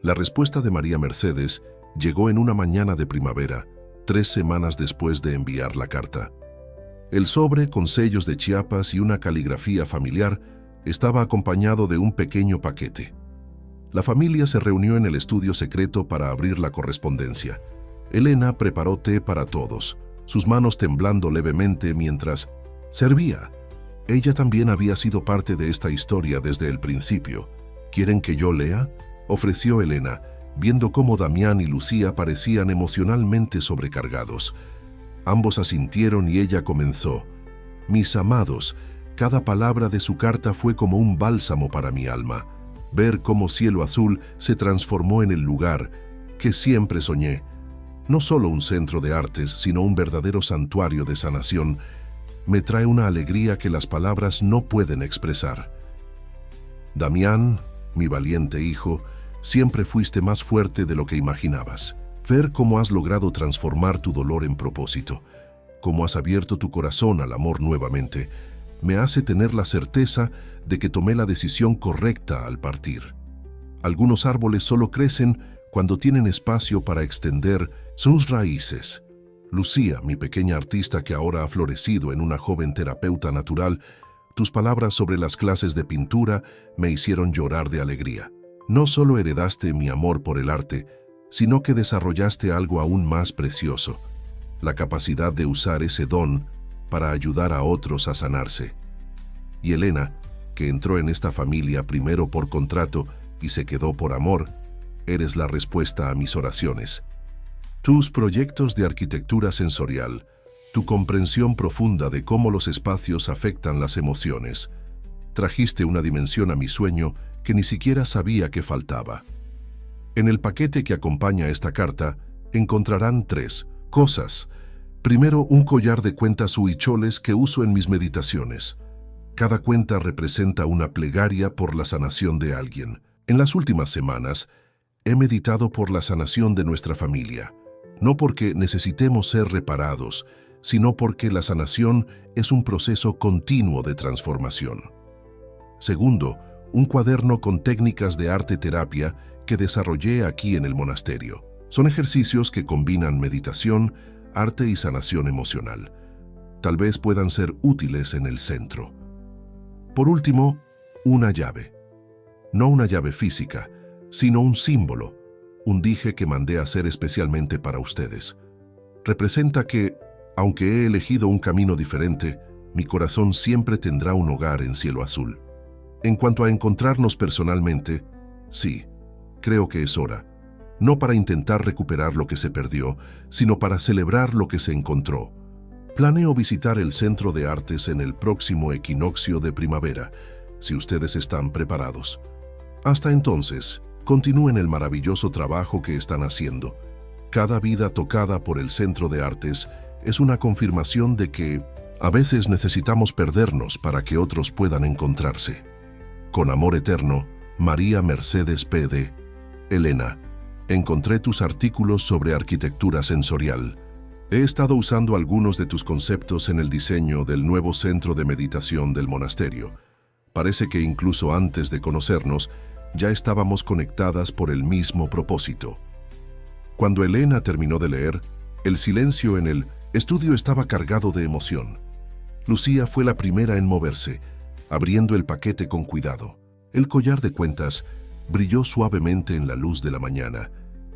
La respuesta de María Mercedes llegó en una mañana de primavera, 3 semanas después de enviar la carta. El sobre, con sellos de Chiapas y una caligrafía familiar, estaba acompañado de un pequeño paquete. La familia se reunió en el estudio secreto para abrir la correspondencia. Elena preparó té para todos, sus manos temblando levemente mientras servía. Ella también había sido parte de esta historia desde el principio. ¿Quieren que yo lea?, ofreció Elena, viendo cómo Damián y Lucía parecían emocionalmente sobrecargados. Ambos asintieron y ella comenzó. Mis amados, cada palabra de su carta fue como un bálsamo para mi alma. Ver cómo Cielo Azul se transformó en el lugar que siempre soñé. No solo un centro de artes, sino un verdadero santuario de sanación, me trae una alegría que las palabras no pueden expresar. Damián, mi valiente hijo, siempre fuiste más fuerte de lo que imaginabas. Ver cómo has logrado transformar tu dolor en propósito, cómo has abierto tu corazón al amor nuevamente, me hace tener la certeza de que tomé la decisión correcta al partir. Algunos árboles solo crecen cuando tienen espacio para extender sus raíces. Lucía, mi pequeña artista que ahora ha florecido en una joven terapeuta natural, tus palabras sobre las clases de pintura me hicieron llorar de alegría. No solo heredaste mi amor por el arte, sino que desarrollaste algo aún más precioso, la capacidad de usar ese don para ayudar a otros a sanarse. Y Elena, que entró en esta familia primero por contrato y se quedó por amor, eres la respuesta a mis oraciones. Tus proyectos de arquitectura sensorial, tu comprensión profunda de cómo los espacios afectan las emociones, trajiste una dimensión a mi sueño que ni siquiera sabía que faltaba. En el paquete que acompaña esta carta encontrarán 3 cosas. Primero, un collar de cuentas huicholes que uso en mis meditaciones. Cada cuenta representa una plegaria por la sanación de alguien. En las últimas semanas, he meditado por la sanación de nuestra familia, no porque necesitemos ser reparados, sino porque la sanación es un proceso continuo de transformación. Segundo, un cuaderno con técnicas de arte terapia que desarrollé aquí en el monasterio. Son ejercicios que combinan meditación, arte y sanación emocional. Tal vez puedan ser útiles en el centro. Por último, una llave. No una llave física, sino un símbolo, un dije que mandé a hacer especialmente para ustedes. Representa que, aunque he elegido un camino diferente, mi corazón siempre tendrá un hogar en cielo azul. En cuanto a encontrarnos personalmente, sí, creo que es hora. No para intentar recuperar lo que se perdió, sino para celebrar lo que se encontró. Planeo visitar el Centro de Artes en el próximo equinoccio de primavera, si ustedes están preparados. Hasta entonces, continúen el maravilloso trabajo que están haciendo. Cada vida tocada por el Centro de Artes es una confirmación de que a veces necesitamos perdernos para que otros puedan encontrarse. Con amor eterno, María Mercedes P.D. Elena, encontré tus artículos sobre arquitectura sensorial. He estado usando algunos de tus conceptos en el diseño del nuevo centro de meditación del monasterio. Parece que incluso antes de conocernos, ya estábamos conectadas por el mismo propósito. Cuando Elena terminó de leer, el silencio en el estudio estaba cargado de emoción. Lucía fue la primera en moverse, abriendo el paquete con cuidado. El collar de cuentas brilló suavemente en la luz de la mañana,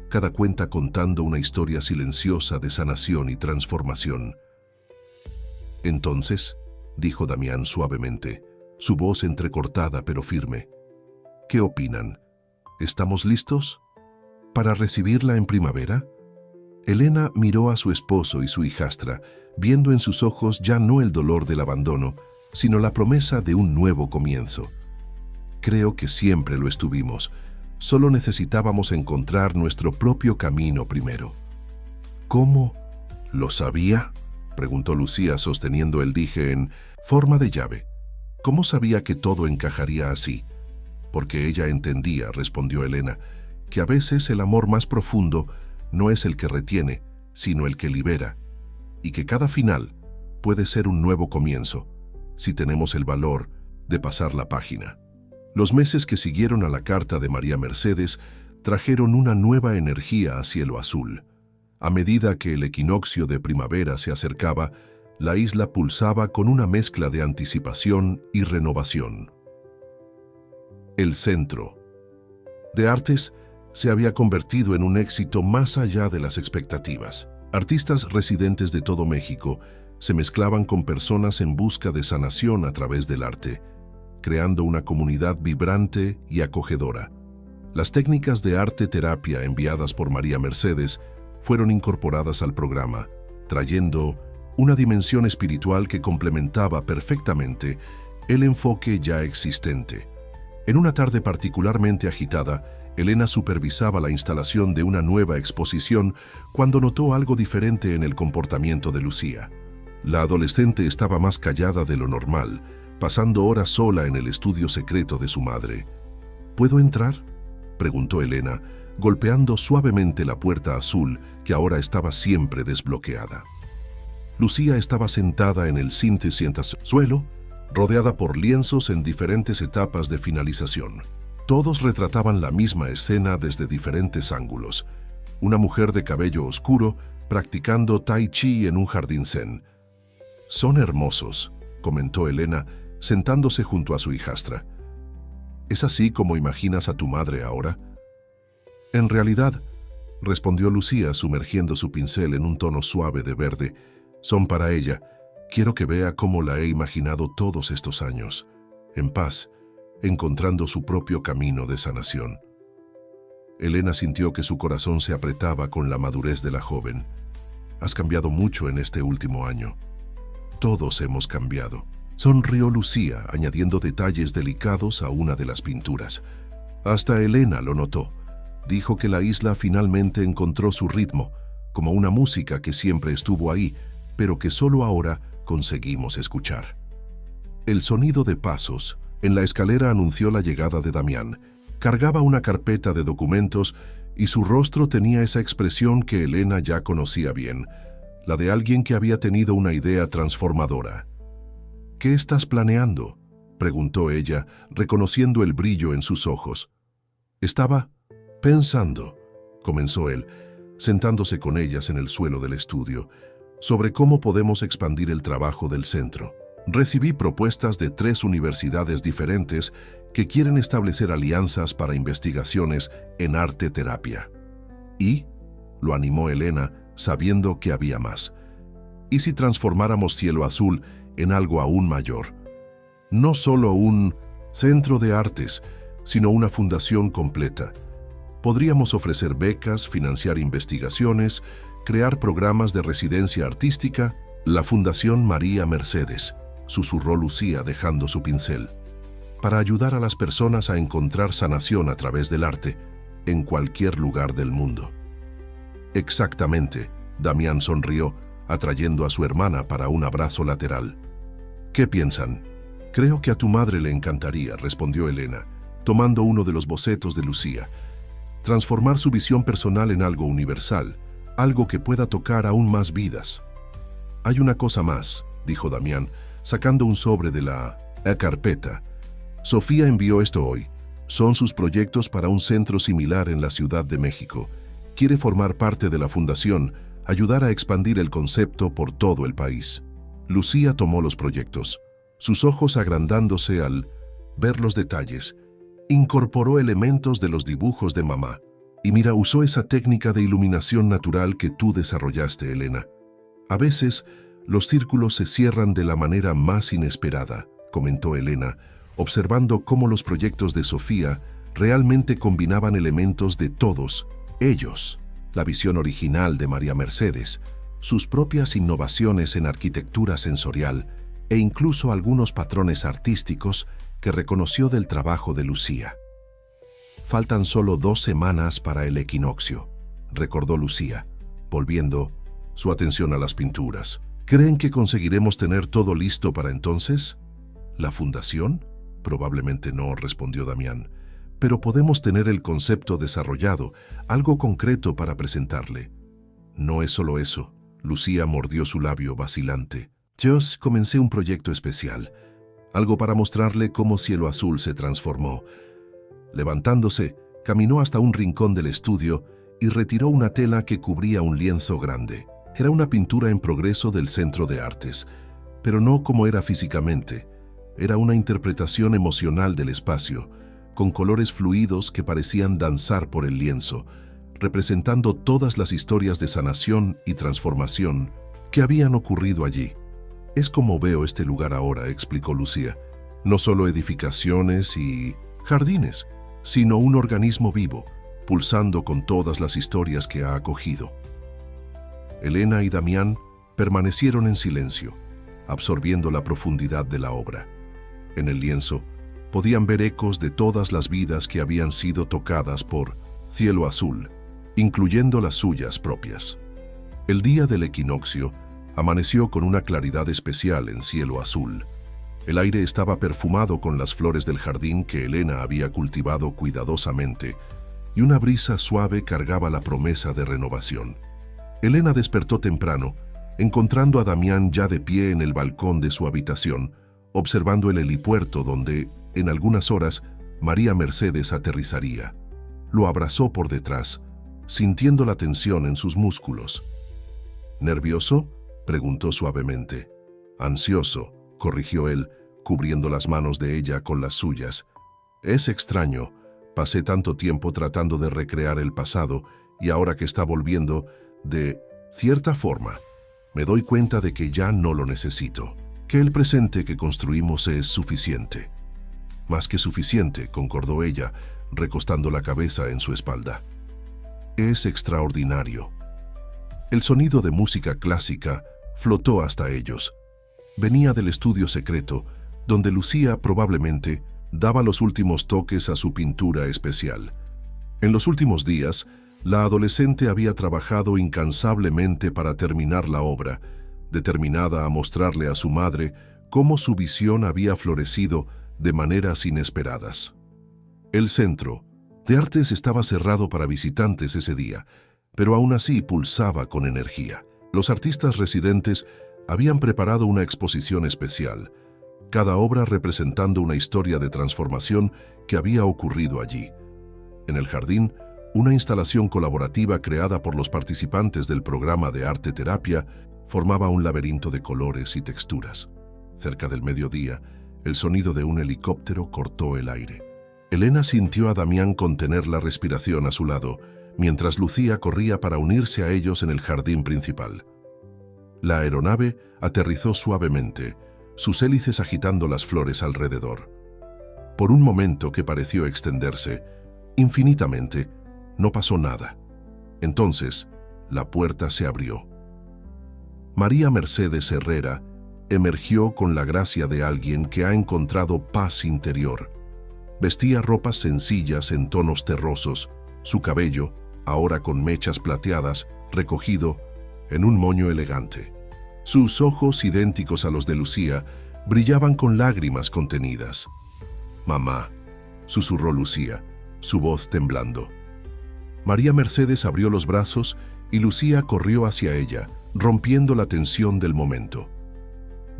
cada cuenta contando una historia silenciosa de sanación y transformación. Entonces, dijo Damián suavemente, su voz entrecortada pero firme, ¿qué opinan? ¿Estamos listos para recibirla en primavera? Elena miró a su esposo y su hijastra, viendo en sus ojos ya no el dolor del abandono, sino la promesa de un nuevo comienzo. Creo que siempre lo estuvimos. Solo necesitábamos encontrar nuestro propio camino primero. ¿Cómo? ¿Lo sabía?, preguntó Lucía sosteniendo el dije en forma de llave. ¿Cómo sabía que todo encajaría así? Porque ella entendía, respondió Elena, que a veces el amor más profundo no es el que retiene, sino el que libera, y que cada final puede ser un nuevo comienzo, si tenemos el valor de pasar la página. Los meses que siguieron a la carta de María Mercedes trajeron una nueva energía a cielo azul. A medida que el equinoccio de primavera se acercaba, la isla pulsaba con una mezcla de anticipación y renovación. El Centro de Artes se había convertido en un éxito más allá de las expectativas. Artistas residentes de todo México se mezclaban con personas en busca de sanación a través del arte, creando una comunidad vibrante y acogedora. Las técnicas de arte terapia enviadas por María Mercedes fueron incorporadas al programa, trayendo una dimensión espiritual que complementaba perfectamente el enfoque ya existente. En una tarde particularmente agitada, Elena supervisaba la instalación de una nueva exposición cuando notó algo diferente en el comportamiento de Lucía. La adolescente estaba más callada de lo normal, pasando horas sola en el estudio secreto de su madre. ¿Puedo entrar?, preguntó Elena, golpeando suavemente la puerta azul que ahora estaba siempre desbloqueada. Lucía estaba sentada en el suelo, rodeada por lienzos en diferentes etapas de finalización. Todos retrataban la misma escena desde diferentes ángulos. Una mujer de cabello oscuro practicando tai chi en un jardín zen. «Son hermosos», comentó Elena, sentándose junto a su hijastra. «¿Es así como imaginas a tu madre ahora?» «En realidad», respondió Lucía sumergiendo su pincel en un tono suave de verde, «son para ella. Quiero que vea cómo la he imaginado todos estos años, en paz, encontrando su propio camino de sanación». Elena sintió que su corazón se apretaba con la madurez de la joven. «Has cambiado mucho en este último año». «Todos hemos cambiado», sonrió Lucía, añadiendo detalles delicados a una de las pinturas. Hasta Elena lo notó. Dijo que la isla finalmente encontró su ritmo, como una música que siempre estuvo ahí, pero que solo ahora conseguimos escuchar. El sonido de pasos en la escalera anunció la llegada de Damián. Cargaba una carpeta de documentos y su rostro tenía esa expresión que Elena ya conocía bien, la de alguien que había tenido una idea transformadora. «¿Qué estás planeando?», preguntó ella, reconociendo el brillo en sus ojos. «Estaba pensando», comenzó él, sentándose con ellas en el suelo del estudio, «sobre cómo podemos expandir el trabajo del centro. Recibí propuestas de 3 universidades diferentes que quieren establecer alianzas para investigaciones en arte-terapia. Y, lo animó Elena, sabiendo que había más, ¿y si transformáramos Cielo Azul en algo aún mayor? No solo un centro de artes, sino una fundación completa. Podríamos ofrecer becas, financiar investigaciones, crear programas de residencia artística». «La Fundación María Mercedes», susurró Lucía dejando su pincel, «para ayudar a las personas a encontrar sanación a través del arte, en cualquier lugar del mundo». «Exactamente», Damián sonrió, atrayendo a su hermana para un abrazo lateral. «¿Qué piensan?». «Creo que a tu madre le encantaría», respondió Elena, tomando uno de los bocetos de Lucía. «Transformar su visión personal en algo universal, algo que pueda tocar aún más vidas». «Hay una cosa más», dijo Damián, sacando un sobre de la carpeta. «Sofía envió esto hoy. Son sus proyectos para un centro similar en la Ciudad de México. Quiere formar parte de la fundación, ayudar a expandir el concepto por todo el país». Lucía tomó los proyectos. Sus ojos agrandándose al ver los detalles, incorporó elementos de los dibujos de mamá. «Y mira, usó esa técnica de iluminación natural que tú desarrollaste, Elena. A veces, los círculos se cierran de la manera más inesperada», comentó Elena, observando cómo los proyectos de Sofía realmente combinaban elementos de todos ellos, la visión original de María Mercedes, sus propias innovaciones en arquitectura sensorial e incluso algunos patrones artísticos que reconoció del trabajo de Lucía. «Faltan solo 2 semanas para el equinoccio», recordó Lucía, volviendo su atención a las pinturas. «¿Creen que conseguiremos tener todo listo para entonces?». «¿La fundación?». «Probablemente no», respondió Damián, «pero podemos tener el concepto desarrollado, algo concreto para presentarle». «No es solo eso», Lucía mordió su labio vacilante. «Yo comencé un proyecto especial, algo para mostrarle cómo Cielo Azul se transformó». Levantándose, caminó hasta un rincón del estudio y retiró una tela que cubría un lienzo grande. Era una pintura en progreso del Centro de Artes, pero no como era físicamente. Era una interpretación emocional del espacio, con colores fluidos que parecían danzar por el lienzo, representando todas las historias de sanación y transformación que habían ocurrido allí. «Es como veo este lugar ahora», explicó Lucía. «No solo edificaciones y jardines, sino un organismo vivo, pulsando con todas las historias que ha acogido». Elena y Damián permanecieron en silencio, absorbiendo la profundidad de la obra. En el lienzo podían ver ecos de todas las vidas que habían sido tocadas por Cielo Azul, incluyendo las suyas propias. El día del equinoccio amaneció con una claridad especial en Cielo Azul. El aire estaba perfumado con las flores del jardín que Elena había cultivado cuidadosamente, y una brisa suave cargaba la promesa de renovación. Elena despertó temprano, encontrando a Damián ya de pie en el balcón de su habitación, observando el helipuerto donde, en algunas horas, María Mercedes aterrizaría. Lo abrazó por detrás, sintiendo la tensión en sus músculos. «¿Nervioso?», preguntó suavemente. «Ansioso», corrigió él, cubriendo las manos de ella con las suyas. «Es extraño. Pasé tanto tiempo tratando de recrear el pasado y ahora que está volviendo, de cierta forma, me doy cuenta de que ya no lo necesito, que el presente que construimos es suficiente». «Más que suficiente», concordó ella, recostando la cabeza en su espalda. «Es extraordinario». El sonido de música clásica flotó hasta ellos. Venía del estudio secreto, donde Lucía probablemente daba los últimos toques a su pintura especial. En los últimos días, la adolescente había trabajado incansablemente para terminar la obra, determinada a mostrarle a su madre cómo su visión había florecido de maneras inesperadas. El centro, de Artes estaba cerrado para visitantes ese día, pero aún así pulsaba con energía. Los artistas residentes habían preparado una exposición especial, cada obra representando una historia de transformación que había ocurrido allí. En el jardín, una instalación colaborativa creada por los participantes del programa de arte terapia formaba un laberinto de colores y texturas. Cerca del mediodía, el sonido de un helicóptero cortó el aire. Elena sintió a Damián contener la respiración a su lado, mientras Lucía corría para unirse a ellos en el jardín principal. La aeronave aterrizó suavemente, sus hélices agitando las flores alrededor. Por un momento que pareció extenderse infinitamente, no pasó nada. Entonces, la puerta se abrió. María Mercedes Herrera emergió con la gracia de alguien que ha encontrado paz interior. Vestía ropas sencillas en tonos terrosos, su cabello, ahora con mechas plateadas, recogido en un moño elegante. Sus ojos, idénticos a los de Lucía, brillaban con lágrimas contenidas. «Mamá», susurró Lucía, su voz temblando. María Mercedes abrió los brazos y Lucía corrió hacia ella, rompiendo la tensión del momento.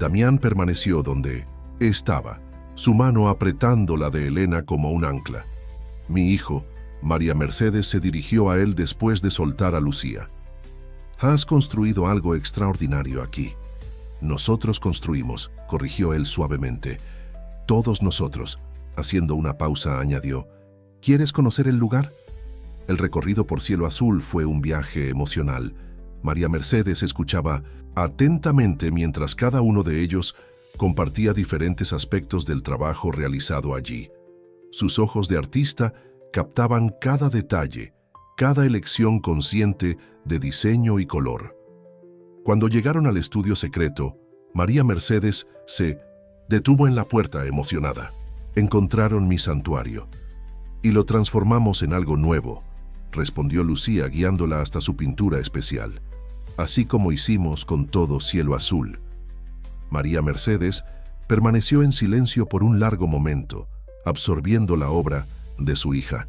Damián permaneció donde estaba, su mano apretando la de Elena como un ancla. «Mi hijo», María Mercedes se dirigió a él después de soltar a Lucía. «Has construido algo extraordinario aquí». «Nosotros construimos», corrigió él suavemente. «Todos nosotros», haciendo una pausa, añadió. «¿Quieres conocer el lugar?» El recorrido por Cielo Azul fue un viaje emocional. María Mercedes escuchaba atentamente mientras cada uno de ellos compartía diferentes aspectos del trabajo realizado allí. Sus ojos de artista captaban cada detalle, cada elección consciente de diseño y color. Cuando llegaron al estudio secreto, María Mercedes se detuvo en la puerta emocionada. «Encontraron mi santuario y lo transformamos en algo nuevo», respondió Lucía guiándola hasta su pintura especial. «Así como hicimos con todo Cielo Azul». María Mercedes permaneció en silencio por un largo momento, absorbiendo la obra de su hija.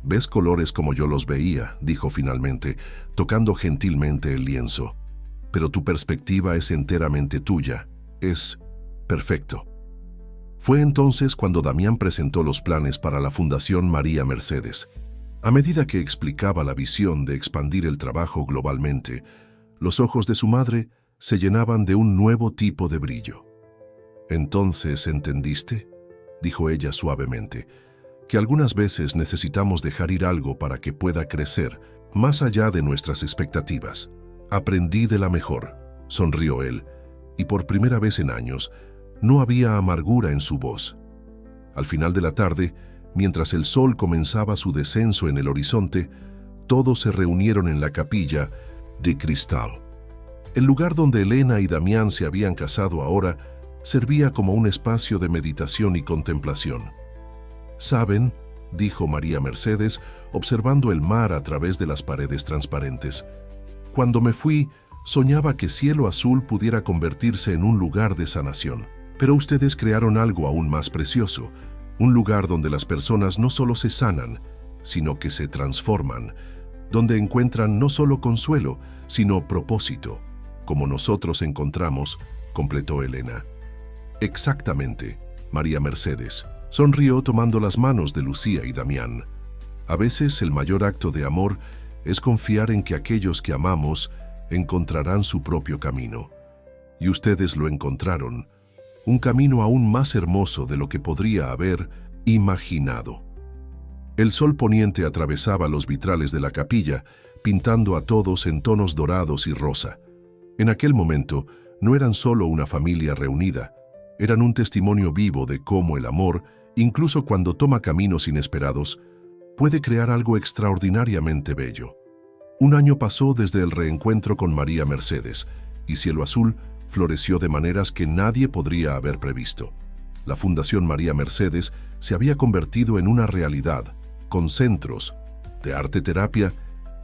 «¿Ves colores como yo los veía?», dijo finalmente, tocando gentilmente el lienzo. «Pero tu perspectiva es enteramente tuya. Es perfecto». Fue entonces cuando Damián presentó los planes para la Fundación María Mercedes. A medida que explicaba la visión de expandir el trabajo globalmente, los ojos de su madre se llenaban de un nuevo tipo de brillo. «¿Entonces entendiste?», dijo ella suavemente, «que algunas veces necesitamos dejar ir algo para que pueda crecer más allá de nuestras expectativas». «Aprendí de la mejor», sonrió él, y por primera vez en años no había amargura en su voz. Al final de la tarde, mientras el sol comenzaba su descenso en el horizonte, todos se reunieron en la capilla de cristal. El lugar donde Elena y Damián se habían casado ahora servía como un espacio de meditación y contemplación. «¿Saben?», dijo María Mercedes, observando el mar a través de las paredes transparentes. «Cuando me fui, soñaba que Cielo Azul pudiera convertirse en un lugar de sanación. Pero ustedes crearon algo aún más precioso, un lugar donde las personas no solo se sanan, sino que se transforman, donde encuentran no solo consuelo, sino propósito, como nosotros encontramos», completó Elena. «Exactamente», María Mercedes sonrió tomando las manos de Lucía y Damián. «A veces el mayor acto de amor es confiar en que aquellos que amamos encontrarán su propio camino. Y ustedes lo encontraron, un camino aún más hermoso de lo que podría haber imaginado». El sol poniente atravesaba los vitrales de la capilla, pintando a todos en tonos dorados y rosa. En aquel momento, no eran solo una familia reunida, eran un testimonio vivo de cómo el amor, incluso cuando toma caminos inesperados, puede crear algo extraordinariamente bello. Un año pasó desde el reencuentro con María Mercedes, y Cielo Azul floreció de maneras que nadie podría haber previsto. La Fundación María Mercedes se había convertido en una realidad, con centros de arte terapia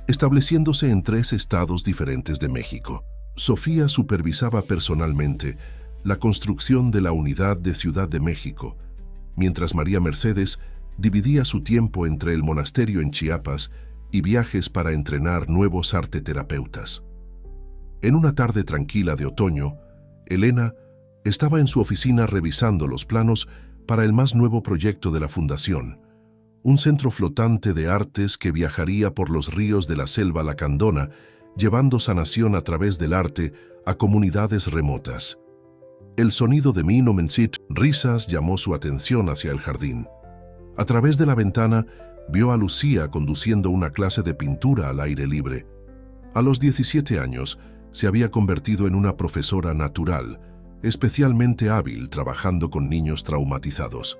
estableciéndose en 3 estados diferentes de México. Sofía supervisaba personalmente la construcción de la unidad de Ciudad de México, mientras María Mercedes dividía su tiempo entre el monasterio en Chiapas y viajes para entrenar nuevos arteterapeutas. En una tarde tranquila de otoño, Elena estaba en su oficina revisando los planos para el más nuevo proyecto de la Fundación, un centro flotante de artes que viajaría por los ríos de la selva lacandona, llevando sanación a través del arte a comunidades remotas. El sonido de Mino Mensit risas llamó su atención hacia el jardín. A través de la ventana vio a Lucía conduciendo una clase de pintura al aire libre. A los 17 años se había convertido en una profesora natural, especialmente hábil trabajando con niños traumatizados.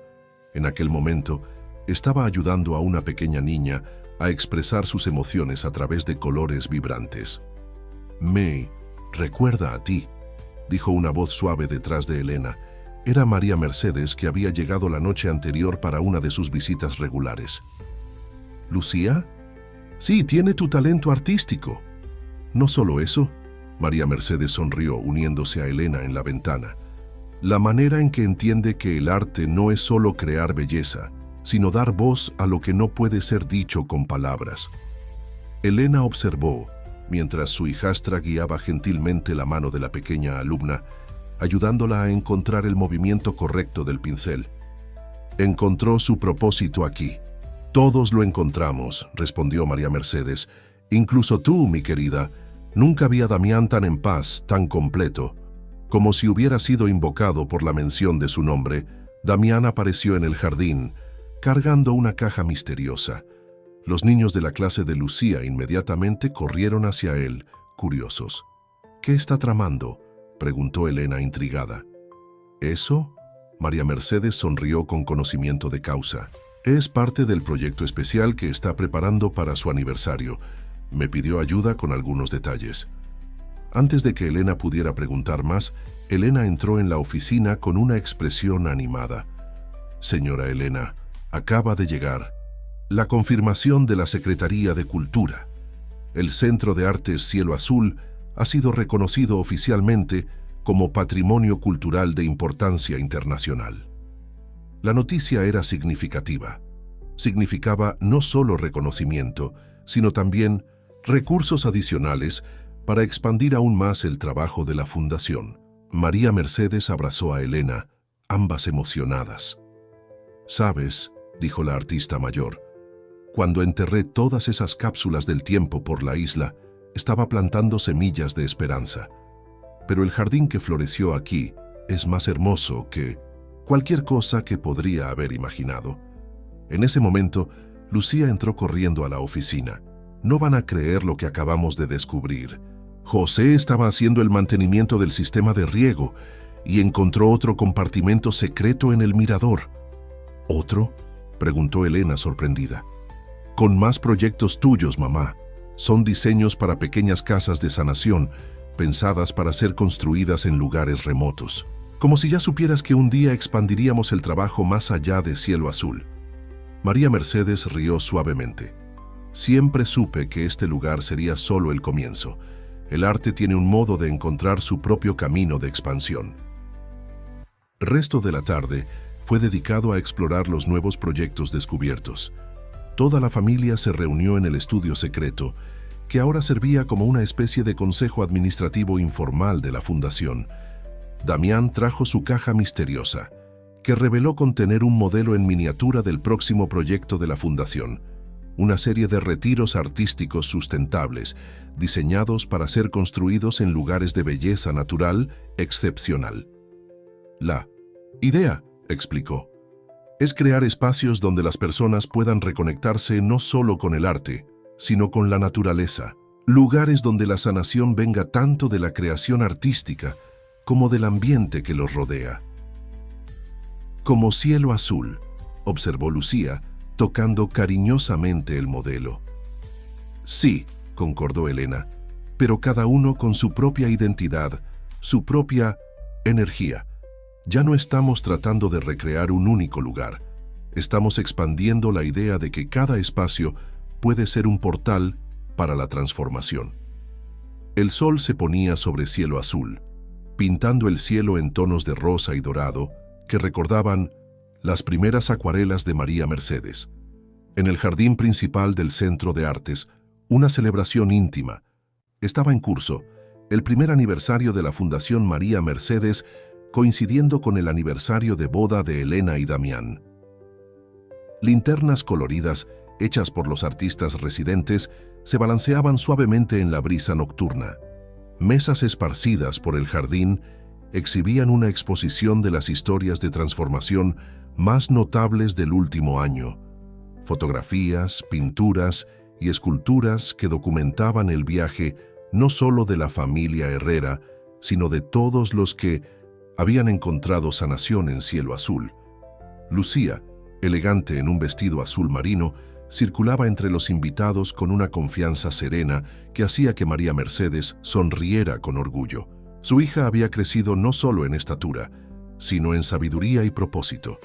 En aquel momento, estaba ayudando a una pequeña niña a expresar sus emociones a través de colores vibrantes. «Me recuerda a ti», dijo una voz suave detrás de Elena. Era María Mercedes, que había llegado la noche anterior para una de sus visitas regulares. «¿Lucía? Sí, tiene tu talento artístico». «No solo eso», María Mercedes sonrió uniéndose a Elena en la ventana. «La manera en que entiende que el arte no es solo crear belleza, sino dar voz a lo que no puede ser dicho con palabras». Elena observó, mientras su hijastra guiaba gentilmente la mano de la pequeña alumna, ayudándola a encontrar el movimiento correcto del pincel. «Encontró su propósito aquí». «Todos lo encontramos», respondió María Mercedes. «Incluso tú, mi querida. Nunca vi a Damián tan en paz, tan completo». Como si hubiera sido invocado por la mención de su nombre, Damián apareció en el jardín, cargando una caja misteriosa. Los niños de la clase de Lucía inmediatamente corrieron hacia él, curiosos. «¿Qué está tramando?», preguntó Elena intrigada. «¿Eso?», María Mercedes sonrió con conocimiento de causa. «Es parte del proyecto especial que está preparando para su aniversario. Me pidió ayuda con algunos detalles». Antes de que Elena pudiera preguntar más, Elena entró en la oficina con una expresión animada. «Señora Elena, acaba de llegar la confirmación de la Secretaría de Cultura. El Centro de Artes Cielo Azul ha sido reconocido oficialmente como Patrimonio Cultural de Importancia Internacional». La noticia era significativa. Significaba no solo reconocimiento, sino también recursos adicionales para expandir aún más el trabajo de la Fundación. María Mercedes abrazó a Elena, ambas emocionadas. «¿Sabes?», dijo la artista mayor, «cuando enterré todas esas cápsulas del tiempo por la isla, estaba plantando semillas de esperanza. Pero el jardín que floreció aquí es más hermoso que cualquier cosa que podría haber imaginado». En ese momento, Lucía entró corriendo a la oficina. «No van a creer lo que acabamos de descubrir. José estaba haciendo el mantenimiento del sistema de riego y encontró otro compartimento secreto en el mirador». «¿Otro?», preguntó Elena sorprendida. «Con más proyectos tuyos, mamá. Son diseños para pequeñas casas de sanación, pensadas para ser construidas en lugares remotos. Como si ya supieras que un día expandiríamos el trabajo más allá de Cielo Azul». María Mercedes rió suavemente. «Siempre supe que este lugar sería solo el comienzo. El arte tiene un modo de encontrar su propio camino de expansión». El resto de la tarde fue dedicado a explorar los nuevos proyectos descubiertos. Toda la familia se reunió en el estudio secreto, que ahora servía como una especie de consejo administrativo informal de la Fundación. Damián trajo su caja misteriosa, que reveló contener un modelo en miniatura del próximo proyecto de la Fundación, una serie de retiros artísticos sustentables, diseñados para ser construidos en lugares de belleza natural excepcional. «La idea», explicó, «es crear espacios donde las personas puedan reconectarse no solo con el arte, sino con la naturaleza. Lugares donde la sanación venga tanto de la creación artística como del ambiente que los rodea». «Como cielo azul», observó Lucía, tocando cariñosamente el modelo. «Sí», concordó Elena, «pero cada uno con su propia identidad, su propia energía. Ya no estamos tratando de recrear un único lugar. Estamos expandiendo la idea de que cada espacio puede ser un portal para la transformación». El sol se ponía sobre cielo azul, pintando el cielo en tonos de rosa y dorado que recordaban Las primeras acuarelas de María Mercedes. En el jardín principal del Centro de Artes, una celebración íntima. Estaba en curso el primer aniversario de la Fundación María Mercedes, coincidiendo con el aniversario de boda de Elena y Damián. Linternas coloridas, hechas por los artistas residentes, se balanceaban suavemente en la brisa nocturna. Mesas esparcidas por el jardín exhibían una exposición de las historias de transformación más notables del último año. Fotografías, pinturas y esculturas que documentaban el viaje no solo de la familia Herrera, sino de todos los que habían encontrado sanación en cielo azul. Lucía, elegante en un vestido azul marino, circulaba entre los invitados con una confianza serena que hacía que María Mercedes sonriera con orgullo. Su hija había crecido no solo en estatura, sino en sabiduría y propósito.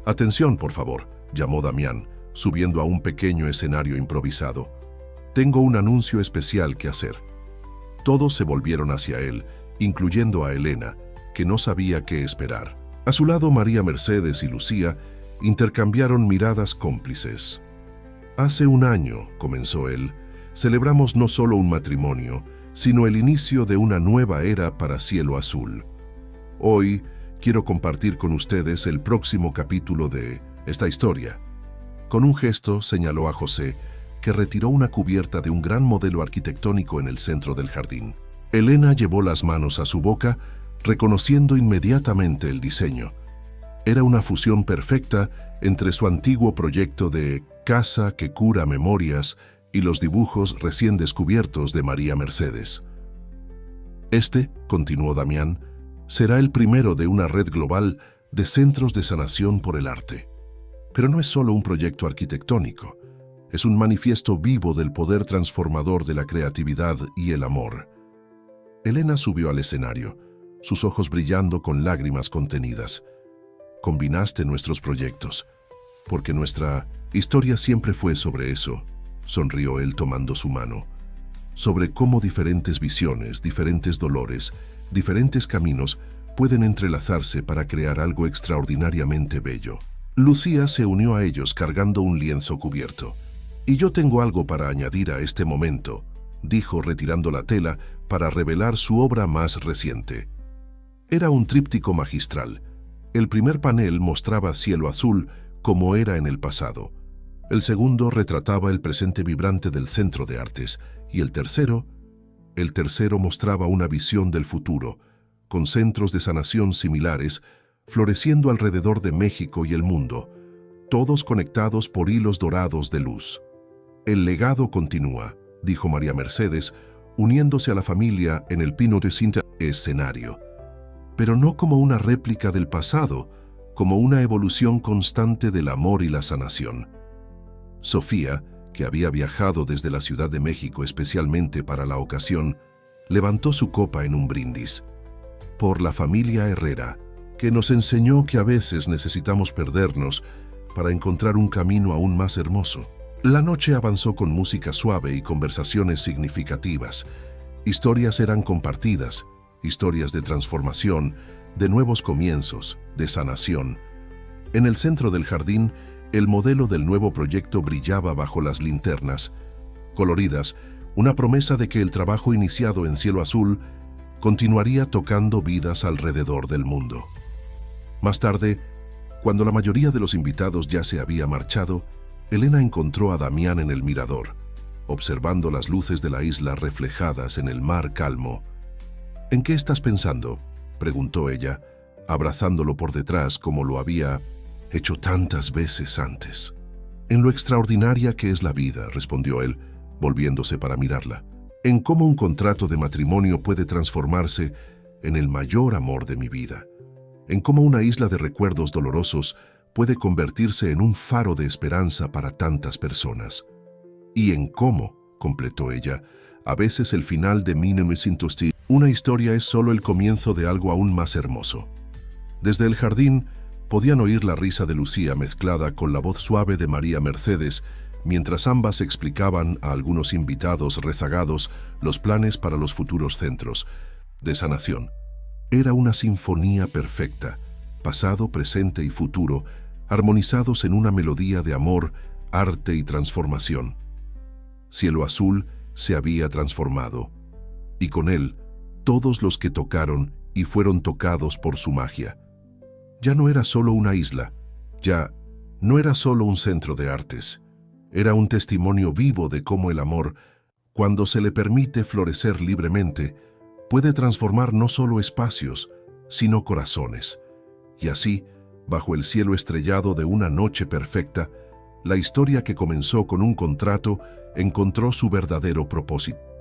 «Atención, por favor», llamó Damián, subiendo a un pequeño escenario improvisado. «Tengo un anuncio especial que hacer». Todos se volvieron hacia él, incluyendo a Elena, que no sabía qué esperar. A su lado, María Mercedes y Lucía intercambiaron miradas cómplices. «Hace un año», comenzó él, «celebramos no solo un matrimonio, sino el inicio de una nueva era para Cielo Azul. Hoy quiero compartir con ustedes el próximo capítulo de esta historia». Con un gesto señaló a José, que retiró una cubierta de un gran modelo arquitectónico en el centro del jardín. Elena llevó las manos a su boca, reconociendo inmediatamente el diseño. Era una fusión perfecta entre su antiguo proyecto de Casa que cura memorias y los dibujos recién descubiertos de María Mercedes. Este, continuó Damián, será el primero de una red global de centros de sanación por el arte. Pero no es solo un proyecto arquitectónico, es un manifiesto vivo del poder transformador de la creatividad y el amor. Elena subió al escenario, sus ojos brillando con lágrimas contenidas. «Combinaste nuestros proyectos, porque nuestra historia siempre fue sobre eso», sonrió él tomando su mano. «Sobre cómo diferentes visiones, diferentes dolores, diferentes caminos pueden entrelazarse para crear algo extraordinariamente bello». Lucía se unió a ellos cargando un lienzo cubierto. «Y yo tengo algo para añadir a este momento», dijo retirando la tela para revelar su obra más reciente. Era un tríptico magistral. El primer panel mostraba cielo azul como era en el pasado. El segundo retrataba el presente vibrante del Centro de Artes y el tercero mostraba una visión del futuro, con centros de sanación similares floreciendo alrededor de México y el mundo, todos conectados por hilos dorados de luz. «El legado continúa», dijo María Mercedes, uniéndose a la familia en el Pino de Cinta escenario. Pero no como una réplica del pasado, como una evolución constante del amor y la sanación. Sofía, que había viajado desde la Ciudad de México especialmente para la ocasión, levantó su copa en un brindis. «Por la familia Herrera, que nos enseñó que a veces necesitamos perdernos para encontrar un camino aún más hermoso». La noche avanzó con música suave y conversaciones significativas. Historias eran compartidas, historias de transformación, de nuevos comienzos, de sanación. En el centro del jardín, el modelo del nuevo proyecto brillaba bajo las linternas coloridas, una promesa de que el trabajo iniciado en Cielo Azul continuaría tocando vidas alrededor del mundo. Más tarde, cuando la mayoría de los invitados ya se había marchado, Elena encontró a Damián en el mirador, observando las luces de la isla reflejadas en el mar calmo. «¿En qué estás pensando?», preguntó ella, abrazándolo por detrás como lo había hecho tantas veces antes. «En lo extraordinaria que es la vida», respondió él, volviéndose para mirarla. «En cómo un contrato de matrimonio puede transformarse en el mayor amor de mi vida. En cómo una isla de recuerdos dolorosos puede convertirse en un faro de esperanza para tantas personas. Y en cómo», completó ella, «a veces el final de una historia es solo el comienzo de algo aún más hermoso». Desde el jardín podían oír la risa de Lucía mezclada con la voz suave de María Mercedes, mientras ambas explicaban a algunos invitados rezagados los planes para los futuros centros de sanación. Era una sinfonía perfecta, pasado, presente y futuro, armonizados en una melodía de amor, arte y transformación. Cielo Azul se había transformado, y con él todos los que tocaron y fueron tocados por su magia. Ya no era solo una isla, ya no era solo un centro de artes, era un testimonio vivo de cómo el amor, cuando se le permite florecer libremente, puede transformar no solo espacios, sino corazones. Y así, bajo el cielo estrellado de una noche perfecta, la historia que comenzó con un contrato encontró su verdadero propósito.